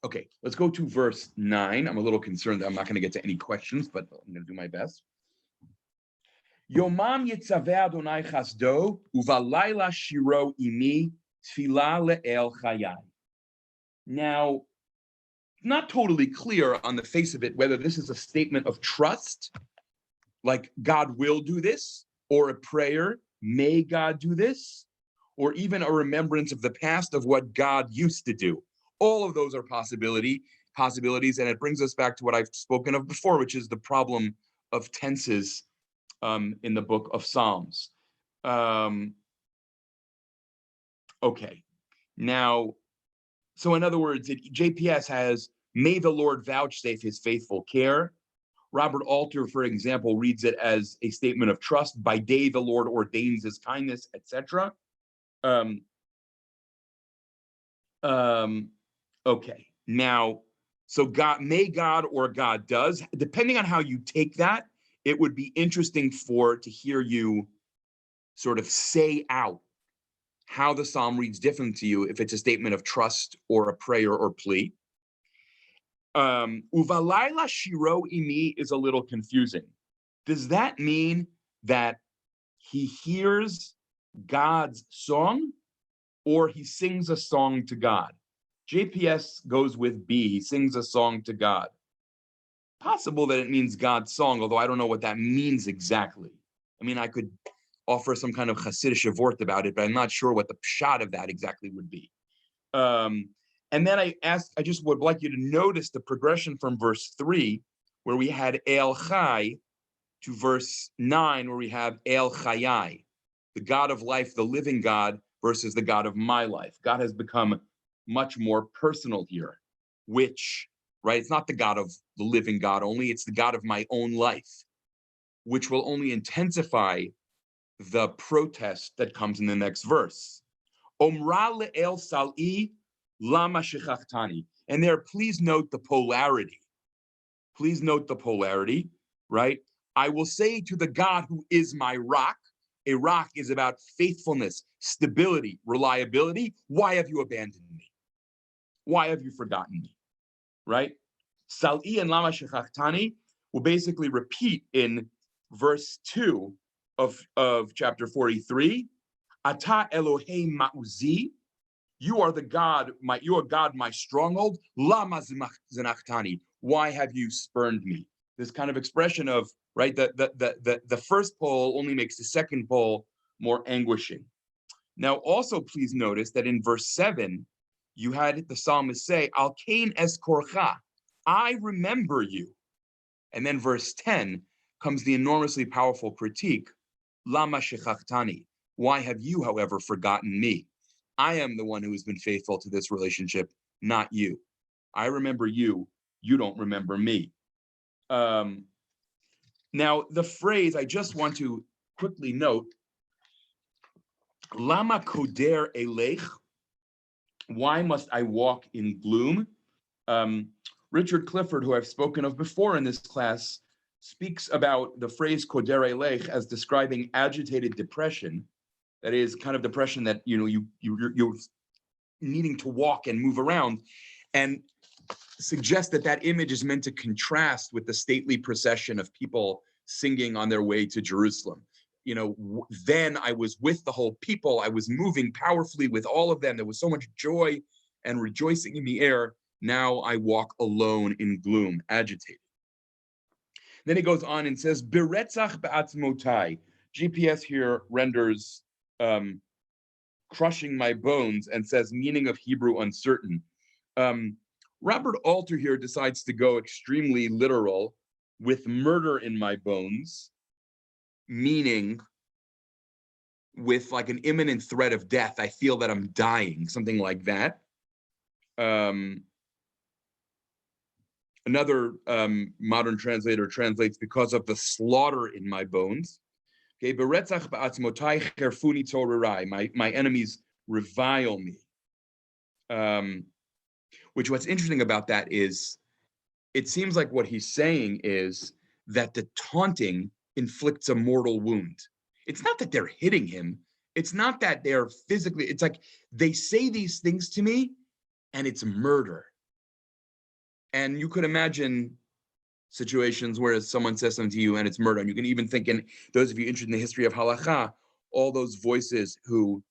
Okay, let's go to verse 9. I'm a little concerned that I'm not going to get to any questions, but I'm going to do my best. Yomam yitzaveh Adonai chasdo, uvalayla shiro imi, tfilah le'el chayai. Now, not totally clear on the face of it whether this is a statement of trust, like God will do this, or a prayer, may God do this, or even a remembrance of the past of what God used to do. All of those are possibilities, and it brings us back to what I've spoken of before, which is the problem of tenses in the book of Psalms. Okay, now, so in other words, JPS has, may the Lord vouchsafe his faithful care. Robert Alter, for example, reads it as a statement of trust. By day, the Lord ordains his kindness, etc. Okay, now, so God, may God or God does, depending on how you take that, it would be interesting to hear you sort of say out how the psalm reads different to you, if it's a statement of trust or a prayer or plea. Uvalayla shiro imi is a little confusing. Does that mean that he hears God's song, or he sings a song to God? JPS goes with B, he sings a song to God. Possible that it means God's song, although I don't know what that means exactly. I mean, I could offer some kind of Hasidic vort about it, but I'm not sure what the pshat of that exactly would be. And then I just would like you to notice the progression from verse 3, where we had El Chai, to verse 9, where we have El Chayai, the God of life, the living God, versus the God of my life. God has become much more personal here, which, right, it's not the God of the living God only, it's the God of my own life, which will only intensify the protest that comes in the next verse. Omra le'el sal'i lama shechachtani. And there, please note the polarity. Please note the polarity, right? I will say to the God who is my rock. A rock is about faithfulness, stability, reliability. Why have you abandoned me? Why have you forgotten me? Right? Sal'i and lama shechachtani will basically repeat in verse 2 of chapter 43. Ata Elohei ma'uzi, you are the God, you are God, my stronghold. Lama zanachtani, why have you spurned me? This kind of expression of, right, the first pole only makes the second pole more anguishing. Now, also please notice that in verse 7, you had the psalmist say, Al kain es korcha, I remember you. And then verse 10 comes the enormously powerful critique, Lama shechachtani, why have you, however, forgotten me? I am the one who has been faithful to this relationship, not you. I remember you, you don't remember me. Now, the phrase, I just want to quickly note, Lama koder elech, why must I walk in gloom? Richard Clifford, who I've spoken of before in this class, speaks about the phrase koder elech as describing agitated depression. That is kind of depression that, you know, you're needing to walk and move around, and suggest that that image is meant to contrast with the stately procession of people singing on their way to Jerusalem. You know, then I was with the whole people. I was moving powerfully with all of them. There was so much joy and rejoicing in the air. Now I walk alone in gloom, agitated. Then he goes on and says, Beretzach ba'atzmotai. GPS here renders crushing my bones and says meaning of Hebrew uncertain. Robert Alter here decides to go extremely literal with murder in my bones, meaning with like an imminent threat of death. I feel that I'm dying, something like that. Another modern translator translates because of the slaughter in my bones. Okay, my enemies revile me. Which what's interesting about that is, it seems like what he's saying is that the taunting inflicts a mortal wound. It's not that they're hitting him. It's not that they're physically, it's like they say these things to me and it's murder. And you could imagine situations where someone says something to you and it's murder. And you can even think, in those of you interested in the history of halakha, all those voices who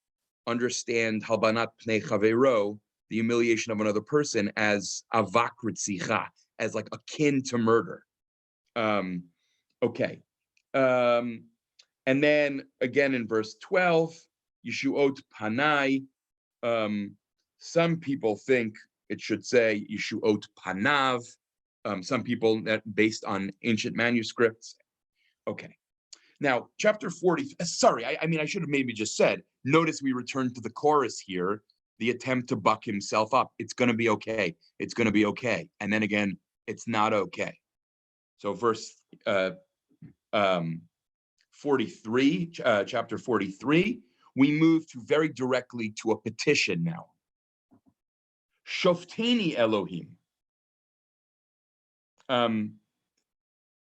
understand halbanat pnei chavero, the humiliation of another person, as avak ritzicha, as like akin to murder. Okay. And then again in verse 12, Yeshuot panai. Some people think it should say Yeshuot panav. Some people, that based on ancient manuscripts. Okay. Now, chapter 40, sorry, I mean, I should have maybe just said, notice we return to the chorus here, the attempt to buck himself up. It's going to be okay. It's going to be okay. And then again, it's not okay. So verse 43, chapter 43, we move to very directly to a petition now. Shofteni Elohim.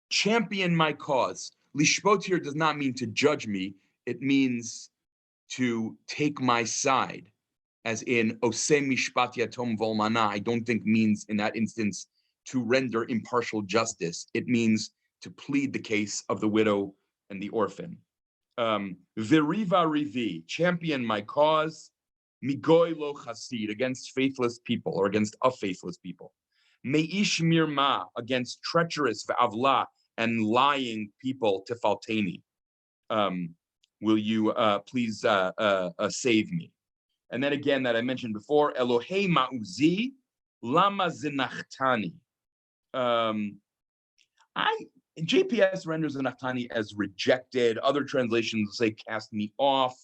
Champion my cause. Lishpot here does not mean to judge me. It means to take my side, as in oseh mishpat yatom volmana. I don't think means in that instance to render impartial justice. It means to plead the case of the widow and the orphan. Viriva rivi, champion my cause. Migoy lo chasid, against faithless people or against faithless people. Meish mirma, against treacherous v'avla and lying people, tifalteni. Will you please save me? And then again, that I mentioned before, Elohei ma'uzi, lama zinachtani. GPS renders zinachtani as rejected. Other translations say cast me off.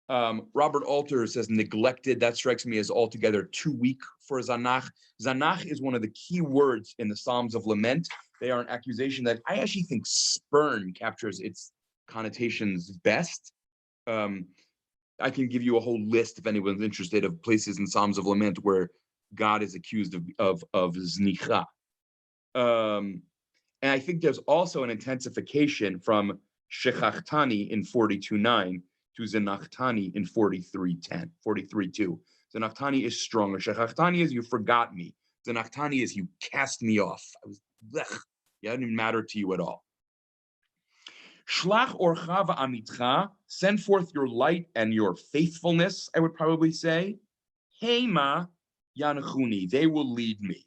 Robert Alter says neglected. That strikes me as altogether too weak for Zanach. Zanach is one of the key words in the Psalms of Lament. They are an accusation that I actually think spurn captures its connotations best. I can give you a whole list if anyone's interested of places in Psalms of Lament where God is accused of znicha. And I think there's also an intensification from shechachtani in 42:9 to zanachtani in 43:2. Zanachtani is stronger. Shechachtani is you forgot me. Zanachtani is you cast me off. It didn't even matter to you at all. Shlach orcha va'amitcha, send forth your light and your faithfulness, I would probably say. Hema yanchuni, they will lead me.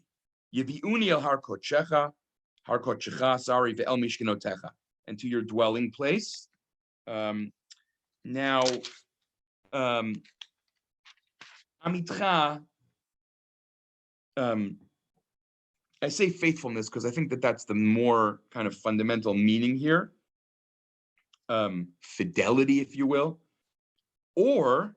Yevi'uni el harkochecha, ve'el mishkenotecha, and to your dwelling place. Now, amitcha, I say faithfulness because I think that that's the more kind of fundamental meaning here. Fidelity, if you will. Or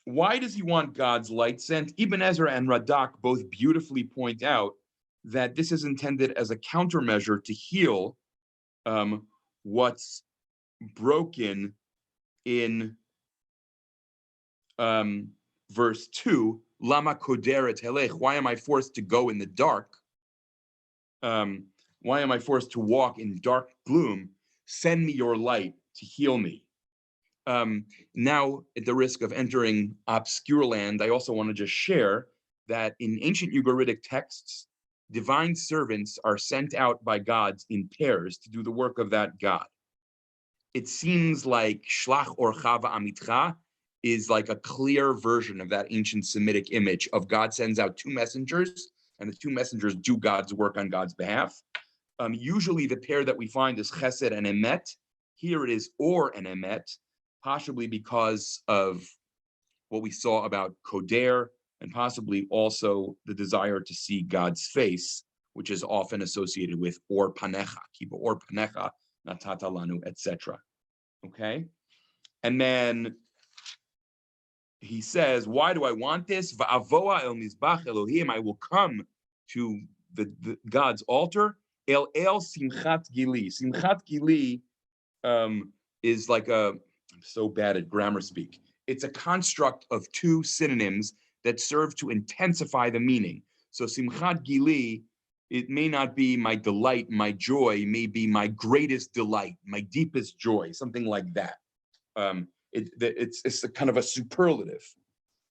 why does he want God's light sent? Ibn Ezra and Radak both beautifully point out that this is intended as a countermeasure to heal what's broken in verse 2, Lama koderet helech, why am I forced to go in the dark? Why am I forced to walk in dark gloom? Send me your light to heal me. Now, at the risk of entering obscure land, I also want to just share that in ancient Ugaritic texts, divine servants are sent out by gods in pairs to do the work of that god. It seems like Shlach orcha va'amitcha is like a clear version of that ancient Semitic image of God sends out two messengers, and the two messengers do God's work on God's behalf. Usually the pair that we find is chesed and emet. Here it is or and emet, possibly because of what we saw about koder, and possibly also the desire to see God's face, which is often associated with or panecha, kiba or panecha, natata lanu, etc. Okay? And then he says, why do I want this? Va'avoa el mizbach Elohim, I will come to the God's altar. El simchat gili. Simchat gili is like I'm so bad at grammar speak. It's a construct of two synonyms that serve to intensify the meaning. So simchat gili, it may not be my delight, my joy, may be my greatest delight, my deepest joy, something like that. It's a kind of a superlative.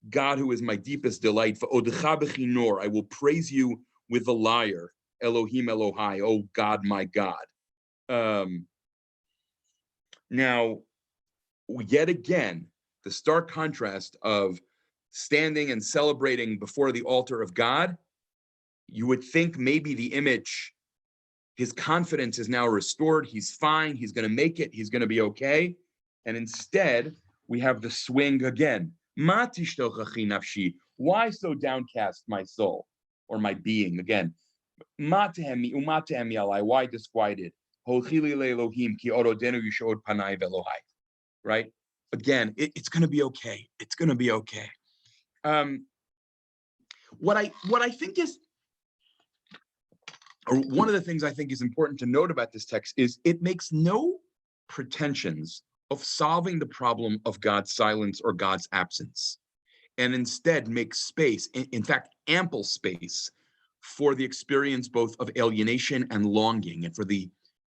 God, who is my deepest delight, va'odecha bechinor, I will praise you with the lyre. Elohim Elohai, oh God, my God. Now, yet again, the stark contrast of standing and celebrating before the altar of God, you would think maybe the image, his confidence is now restored, he's fine, he's going to make it, he's going to be okay. And instead, we have the swing again. Ma tishtochachi nafshi, why so downcast my soul, or my being again? Why disquieted? Right? Again, it's going to be okay. It's going to be okay. What I think is, or one of the things I think is important to note about this text is it makes no pretensions of solving the problem of God's silence or God's absence, and instead makes space, in fact, ample space, for the experience both of alienation and longing, and for the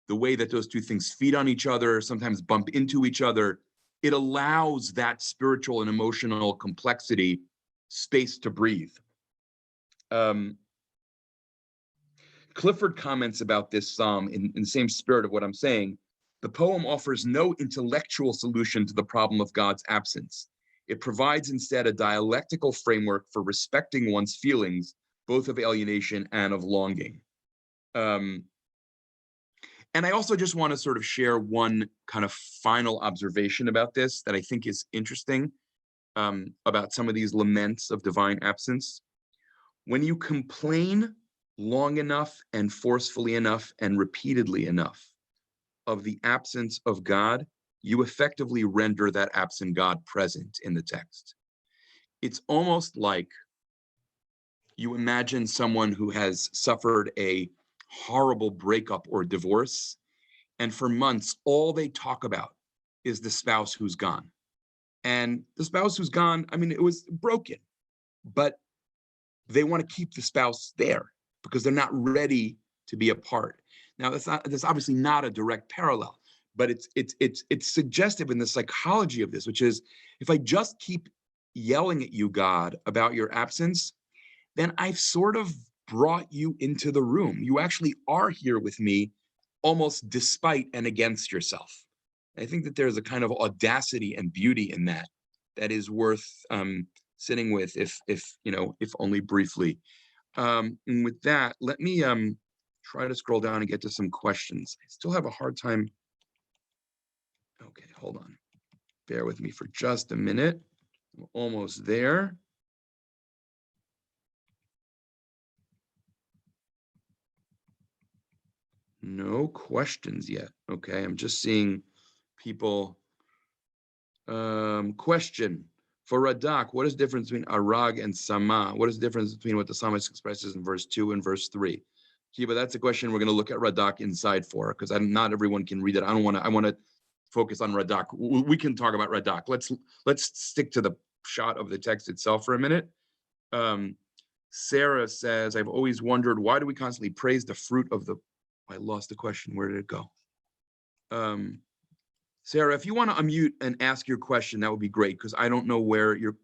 way that those two things feed on each other, sometimes bump into each other. It allows that spiritual and emotional complexity space to breathe. Clifford comments about this psalm in the same spirit of what I'm saying. The poem offers no intellectual solution to the problem of God's absence. It provides instead a dialectical framework for respecting one's feelings, both of alienation and of longing. And I also just want to sort of share one kind of final observation about this that I think is interesting about some of these laments of divine absence. When you complain long enough and forcefully enough and repeatedly enough of the absence of God, you effectively render that absent God present in the text. It's almost like you imagine someone who has suffered a horrible breakup or divorce, and for months, all they talk about is the spouse who's gone. And the spouse who's gone, I mean, it was broken, but they want to keep the spouse there because they're not ready to be apart. Now, that's obviously not a direct parallel, but it's suggestive in the psychology of this, which is if I just keep yelling at you, God, about your absence, then I've sort of brought you into the room. You actually are here with me, almost despite and against yourself. I think that there's a kind of audacity and beauty in that is worth sitting with, if only briefly. And with that, let me try to scroll down and get to some questions. I still have a hard time. Okay, hold on. Bear with me for just a minute. We're almost there. No questions yet. Okay, I'm just seeing people. Question for Radak: what is the difference between Arag and Sama? What is the difference between what the psalmist expresses in verse 2 and verse 3? Kiva, that's a question we're going to look at Radak inside for, because not everyone can read it. I want to focus on Radak. We can talk about Radak. Let's stick to the shot of the text itself for a minute. Sarah says, I've always wondered, why do we constantly praise the fruit of the... I lost the question. Where did it go? Sarah, if you want to unmute and ask your question, that would be great, because I don't know where you're...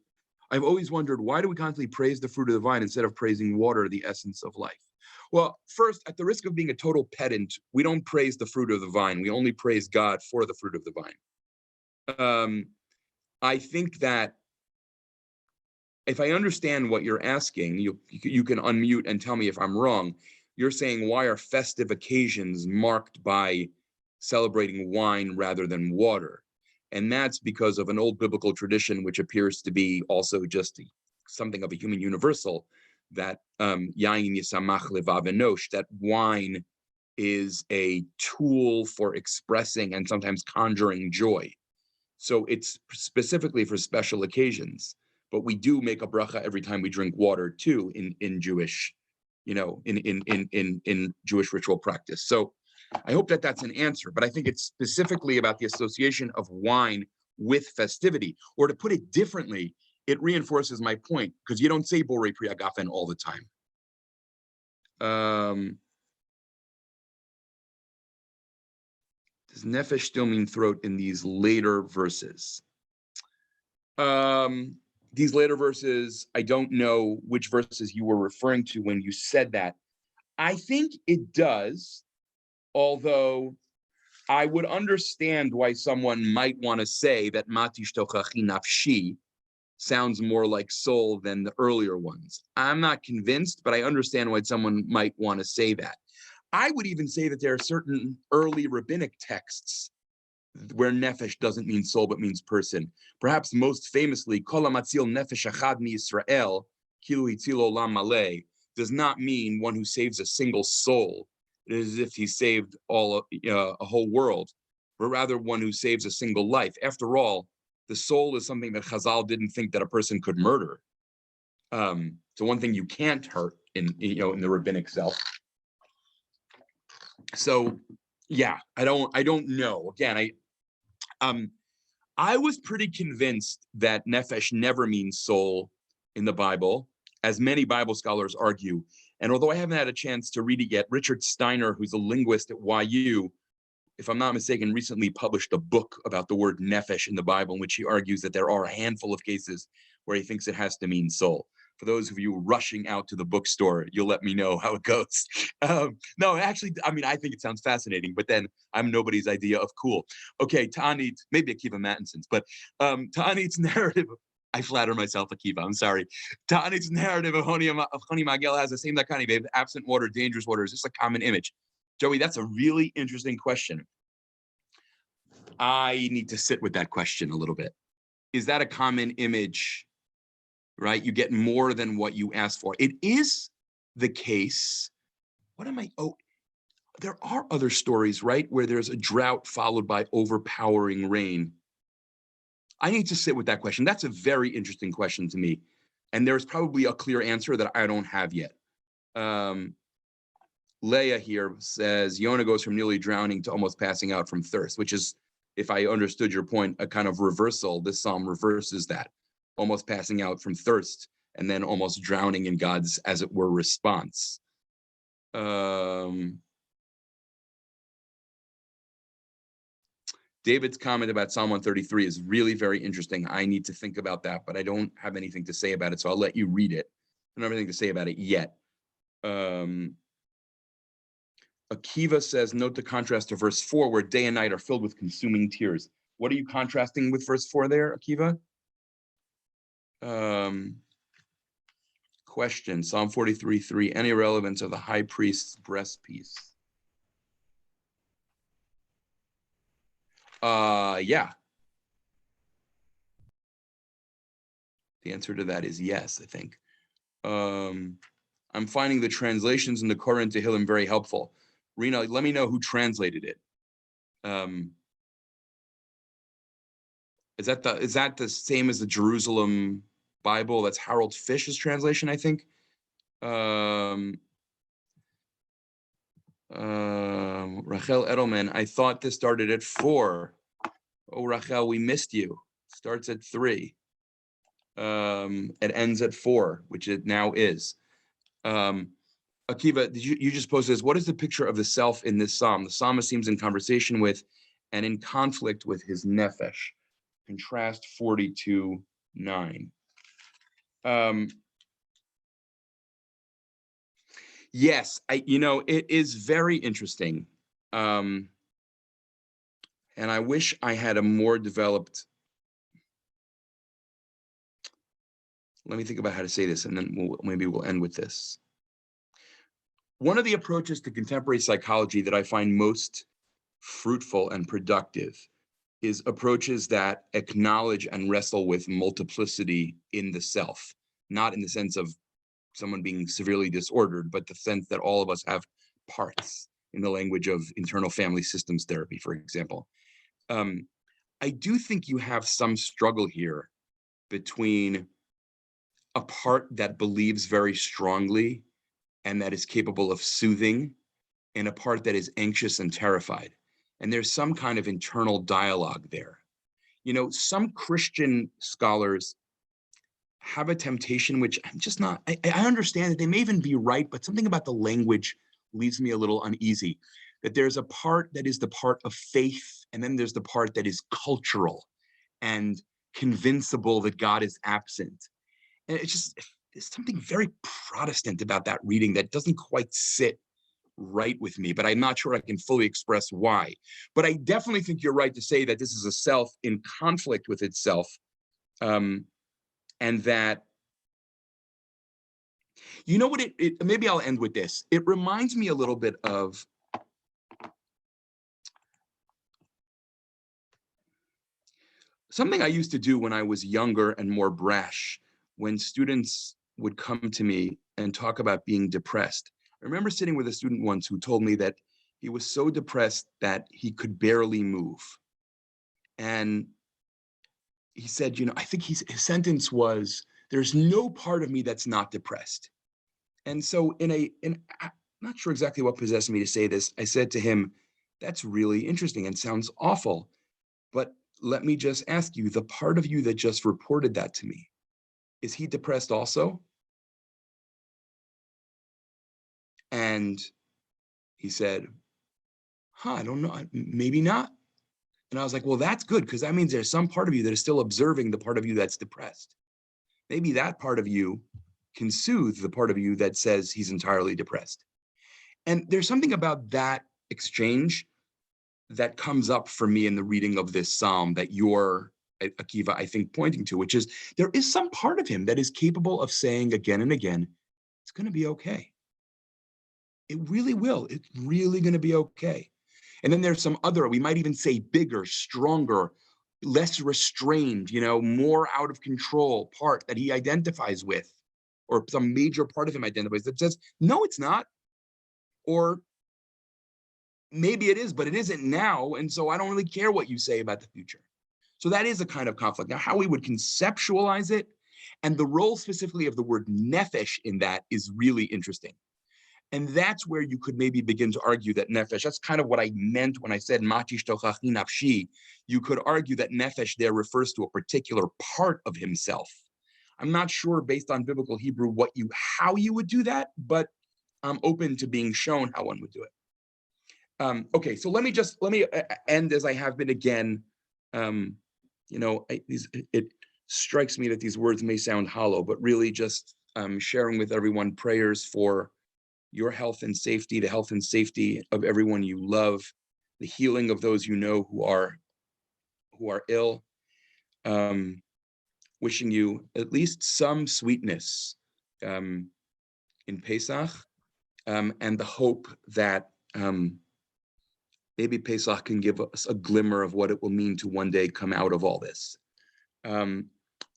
I've always wondered, why do we constantly praise the fruit of the vine instead of praising water, the essence of life? Well, first, at the risk of being a total pedant, we don't praise the fruit of the vine. We only praise God for the fruit of the vine. I think that if I understand what you're asking, you can unmute and tell me if I'm wrong. You're saying, why are festive occasions marked by celebrating wine rather than water? And that's because of an old biblical tradition, which appears to be also just something of a human universal, that yayin yisamach levav enosh, that wine is a tool for expressing and sometimes conjuring joy. So it's specifically for special occasions, but we do make a bracha every time we drink water too in Jewish, in Jewish ritual practice. So I hope that that's an answer, but I think it's specifically about the association of wine with festivity. Or to put it differently, it reinforces my point, because you don't say Borei Pri Hagafen all the time. Does nefesh still mean throat in these later verses? These later verses, I don't know which verses you were referring to when you said that. I think it does, although I would understand why someone might want to say that Matish Tochachi Nafshi sounds more like soul than the earlier ones. I'm not convinced, but I understand why someone might want to say that. I would even say that there are certain early rabbinic texts where nefesh doesn't mean soul, but means person. Perhaps most famously, Kol hamatzil nefesh achad miYisrael, kilu hitzil olam maleh, does not mean one who saves a single soul. It is as if he saved a whole world, but rather one who saves a single life. After all, the soul is something that Chazal didn't think that a person could murder. So one thing you can't hurt in the rabbinic self. So yeah, I don't know. Again, I was pretty convinced that nefesh never means soul in the Bible, as many Bible scholars argue. And although I haven't had a chance to read it yet, Richard Steiner, who's a linguist at YU, if I'm not mistaken, recently published a book about the word nefesh in the Bible, in which he argues that there are a handful of cases where he thinks it has to mean soul. For those of you rushing out to the bookstore, you'll let me know how it goes. No, actually, I mean, I think it sounds fascinating, but then I'm nobody's idea of cool. Okay, Ta'anit, maybe Akiva Mattinson's, but Ta'anit's narrative, I flatter myself, Akiva, I'm sorry. Ta'anit's narrative of Choni Magel has the same kind of absent water, dangerous water. Is this a common image? Joey, that's a really interesting question. I need to sit with that question a little bit. Is that a common image? Right? You get more than what you ask for. It is the case. What am I? Oh, there are other stories, right, where there's a drought followed by overpowering rain. I need to sit with that question. That's a very interesting question to me. And there's probably a clear answer that I don't have yet. Leah here says, Yonah goes from nearly drowning to almost passing out from thirst, which is, if I understood your point, a kind of reversal. This psalm reverses that, almost passing out from thirst and then almost drowning in God's, as it were, response. David's comment about Psalm 133 is really very interesting. I need to think about that, but I don't have anything to say about it, so I'll let you read it. I don't have anything to say about it yet. Akiva says, note the contrast to verse 4, where day and night are filled with consuming tears. What are you contrasting with verse 4 there, Akiva? Question, Psalm 43:3, any relevance of the high priest's breastpiece? Yeah. The answer to that is yes, I think. I'm finding the translations in the Koran Tehillim very helpful. Rena, let me know who translated it. Is that the same as the Jerusalem Bible? That's Harold Fish's translation, I think. Rachel Edelman, I thought this started at 4. Oh, Rachel, we missed you. Starts at 3. It ends at 4, which it now is. Akiva, you just posted this. What is the picture of the self in this psalm? The psalmist seems in conversation with and in conflict with his nefesh. Contrast 42:9. Yes, it is very interesting. And I wish I had a more developed. Let me think about how to say this, and then maybe we'll end with this. One of the approaches to contemporary psychology that I find most fruitful and productive is approaches that acknowledge and wrestle with multiplicity in the self, not in the sense of someone being severely disordered, but the sense that all of us have parts, in the language of internal family systems therapy, for example. I do think you have some struggle here between a part that believes very strongly and that is capable of soothing, and a part that is anxious and terrified. And there's some kind of internal dialogue there. Some Christian scholars have a temptation, which I'm just not, I understand that they may even be right, but something about the language leaves me a little uneasy, that there's a part that is the part of faith, and then there's the part that is cultural and convincible that God is absent. And there's something very Protestant about that reading that doesn't quite sit right with me, but I'm not sure I can fully express why. But I definitely think you're right to say that this is a self in conflict with itself, and that, what maybe I'll end with this. It reminds me a little bit of something I used to do when I was younger and more brash, when students would come to me and talk about being depressed. I remember sitting with a student once who told me that he was so depressed that he could barely move. And he said, I think his sentence was, there's no part of me that's not depressed. And so I'm not sure exactly what possessed me to say this. I said to him, that's really interesting and sounds awful. But let me just ask you, the part of you that just reported that to me, is he depressed also? And he said, I don't know, maybe not. And I was like, well, that's good, because that means there's some part of you that is still observing the part of you that's depressed. Maybe that part of you can soothe the part of you that says he's entirely depressed. And there's something about that exchange that comes up for me in the reading of this psalm that you're, Akiva, I think, pointing to, which is there is some part of him that is capable of saying again and again, it's going to be okay. It really will. It's really going to be okay. And then there's some other, we might even say bigger, stronger, less restrained, more out of control part that he identifies with, or some major part of him identifies that says, no, it's not. Or maybe it is, but it isn't now. And so I don't really care what you say about the future. So that is a kind of conflict. Now, how we would conceptualize it and the role specifically of the word nefesh in that is really interesting. And that's where you could maybe begin to argue that nefesh, that's kind of what I meant when I said matish tochachi nafshi. You could argue that nefesh there refers to a particular part of himself. I'm not sure based on biblical Hebrew how you would do that, but I'm open to being shown how one would do it. Okay, so let me end as I have been again. It strikes me that these words may sound hollow, but really just sharing with everyone prayers for your health and safety, the health and safety of everyone you love, the healing of those you know who are ill. Wishing you at least some sweetness in Pesach, and the hope that maybe Pesach can give us a glimmer of what it will mean to one day come out of all this.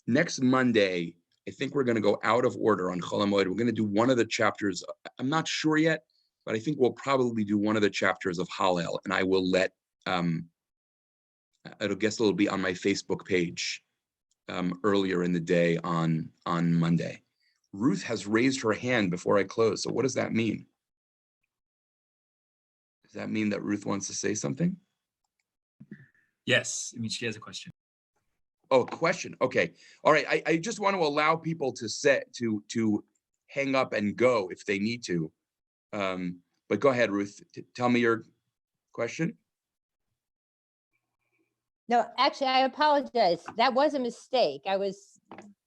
Next Monday, I think we're going to go out of order on Chol HaMoed. We're going to do one of the chapters. I'm not sure yet, but I think we'll probably do one of the chapters of Hallel, and I will let, it'll be on my Facebook page earlier in the day on Monday. Ruth has raised her hand before I close. So what does that mean? Does that mean that Ruth wants to say something? Yes, I mean, she has a question. Oh, question. Okay. All right. I just want to allow people to hang up and go if they need to. But go ahead, Ruth. Tell me your question. No, actually, I apologize. That was a mistake. I was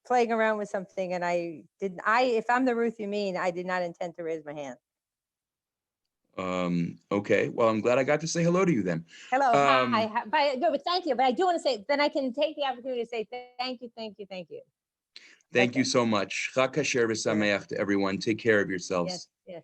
playing around with something and if I'm the Ruth you mean, I did not intend to raise my hand. Okay. Well, I'm glad I got to say hello to you then. Hello, hi. But thank you. But I do want to say, then I can take the opportunity to say thank you. Thank you so much. Chag Kasher v'Sameach to everyone. Take care of yourselves. Yes.